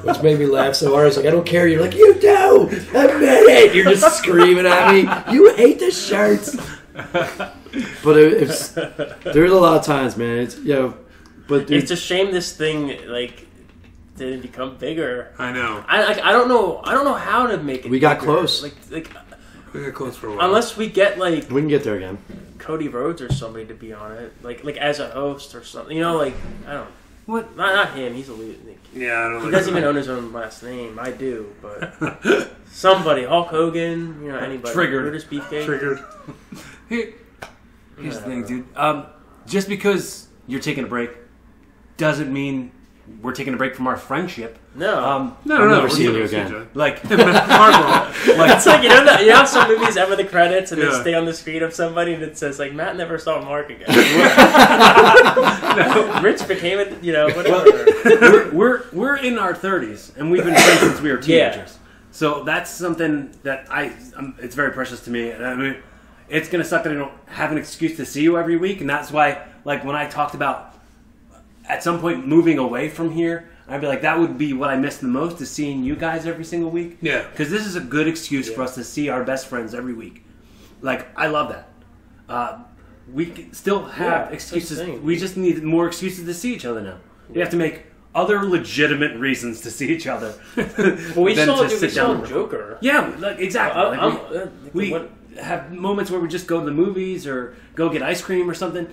S7: which made me laugh so hard. I was like, I don't care. You're like, you do! Admit it! You're just screaming at me. You hate the shirts! But there's a lot of times, man. It's, you know, but dude,
S3: It's a shame this thing like didn't become bigger.
S5: I know.
S3: I don't know how to make it.
S4: We got
S3: bigger.
S4: close.
S3: Like
S5: We got close for a while.
S3: unless we get like
S4: we can get there again.
S3: Cody Rhodes or somebody to be on it, like as a host or something. You know, like I don't.
S2: what?
S3: Not him. He's a lead.
S5: Yeah, I don't
S3: He
S5: like
S3: doesn't even own his own last name. I do, but somebody, Hulk Hogan, you know, anybody.
S2: Triggered.
S3: Brutus Beefcake.
S5: Triggered.
S2: Here's the thing, dude. Just because you're taking a break doesn't mean we're taking a break from our friendship.
S3: No.
S5: No,
S4: I'll never
S5: we're
S4: see you
S5: gonna
S4: again.
S5: each other.
S2: Like,
S3: It's like you know how some movies end with the credits and
S5: Yeah.
S3: they stay on the screen of somebody and it says like Matt never saw Mark again. Rich became it, you know, whatever.
S2: we're in our 30s and we've been friends since we were teenagers. So that's something that it's very precious to me. I mean, it's gonna suck that I don't have an excuse to see you every week, and that's why, like, when I talked about at some point moving away from here, I'd be like, that would be what I miss the most, is seeing you guys every single week.
S5: Yeah.
S2: Because this is a good excuse for us to see our best friends every week. Like, I love that. We can still have excuses. We just need more excuses to see each other now. We have to make other legitimate reasons to see each other.
S3: Well, we
S2: than
S3: saw
S2: to sit down and record.
S3: Joker.
S2: Yeah, like, exactly. Like, we
S3: what-
S2: have moments where we just go to the movies or go get ice cream or something.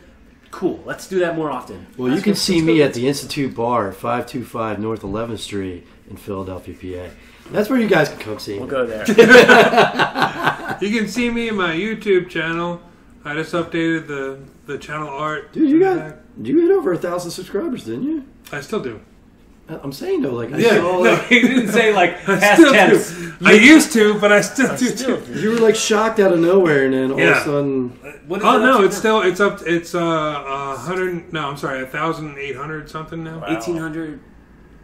S2: Cool. Let's do that more often.
S4: Well, you can see me at the Institute Bar, 525 North 11th Street in Philadelphia, PA. That's where you guys can come see me.
S3: We'll go there.
S5: You can see me in my YouTube channel. I just updated the channel art.
S4: Dude, you hit over 1,000 subscribers, didn't you?
S5: I still do.
S4: I'm saying though, like I
S2: Yeah,
S4: saw,
S2: no,
S4: like,
S2: he didn't say like
S5: I
S2: past
S5: still
S2: tense.
S5: do. I used to, but I still do too.
S4: you were like shocked out of nowhere, and then all of
S5: Yeah.
S4: a sudden,
S2: What is
S5: Oh
S2: it
S5: no,
S2: up
S5: it's
S2: to
S5: still it's up. It's 100. No, I'm sorry, 1,800 something now.
S2: 1,800.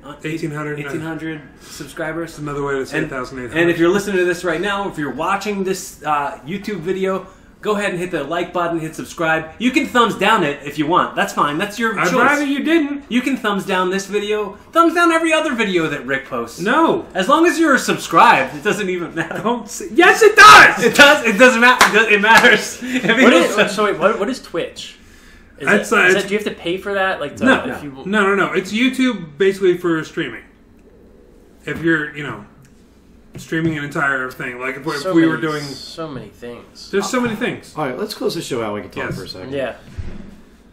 S5: 1,800.
S2: 1,800 subscribers.
S5: That's another way to say
S2: And-
S5: 1,800.
S2: And if you're listening to this right now, if you're watching this YouTube video, go ahead and hit the like button, hit subscribe. You can thumbs down it if you want. That's fine. That's your
S5: I'd
S2: choice.
S5: rather you didn't.
S2: You can thumbs down this video. Thumbs down every other video that Rick posts.
S5: No.
S2: As long as you're subscribed, it doesn't even matter.
S5: Don't say, yes, it does.
S2: It does. It doesn't matter. It matters. If you don't-
S3: What is Twitch? Is
S5: That's,
S3: that,
S5: it's-
S3: do you have to pay for that? Like,
S5: No.
S3: if you,
S5: No. It's YouTube basically for streaming. If you're, streaming an entire thing, like if
S3: so
S5: we
S3: many,
S5: were doing.
S3: so many things.
S5: There's so many things.
S4: all right, let's close the show out. We can talk
S5: Yes.
S4: for a second.
S3: Yeah.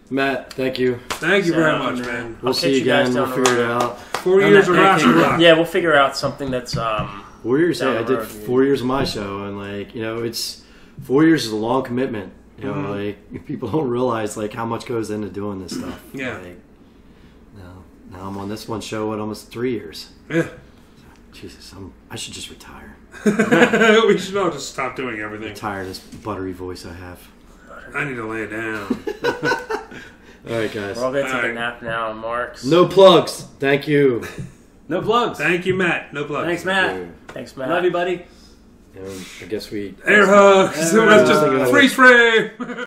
S4: Matt, thank you.
S5: Thank you very
S3: Sound,
S5: much, man.
S4: We'll
S3: I'll
S4: see
S3: catch
S4: you
S3: you guys
S4: again. We'll
S3: down the
S4: figure it
S3: road.
S4: out.
S5: 4 years of Rock and Rock.
S3: Yeah, we'll figure out something that's
S4: 4 years.
S3: Down
S4: Hey, I
S3: the
S4: did
S3: road,
S4: 4 years of my show, and it's 4 years is a long commitment. You know, like people don't realize like how much goes into doing this stuff.
S5: Yeah.
S4: Like, now I'm on this one show at almost 3 years.
S5: Yeah.
S4: Jesus, I should just retire.
S5: We should all just stop doing everything.
S4: Retire this buttery voice I have.
S5: I need to lay it down.
S4: All right, guys.
S3: we're all gonna take
S5: Alright.
S3: a nap now. Mark's.
S4: No plugs. Thank you.
S2: no plugs.
S5: Thank you, Matt. No plugs.
S2: Thanks, Matt.
S3: Thanks, Matt.
S2: Love you, buddy.
S4: I guess we.
S5: Air hugs. It was just
S4: Air hugs.
S5: freeze frame.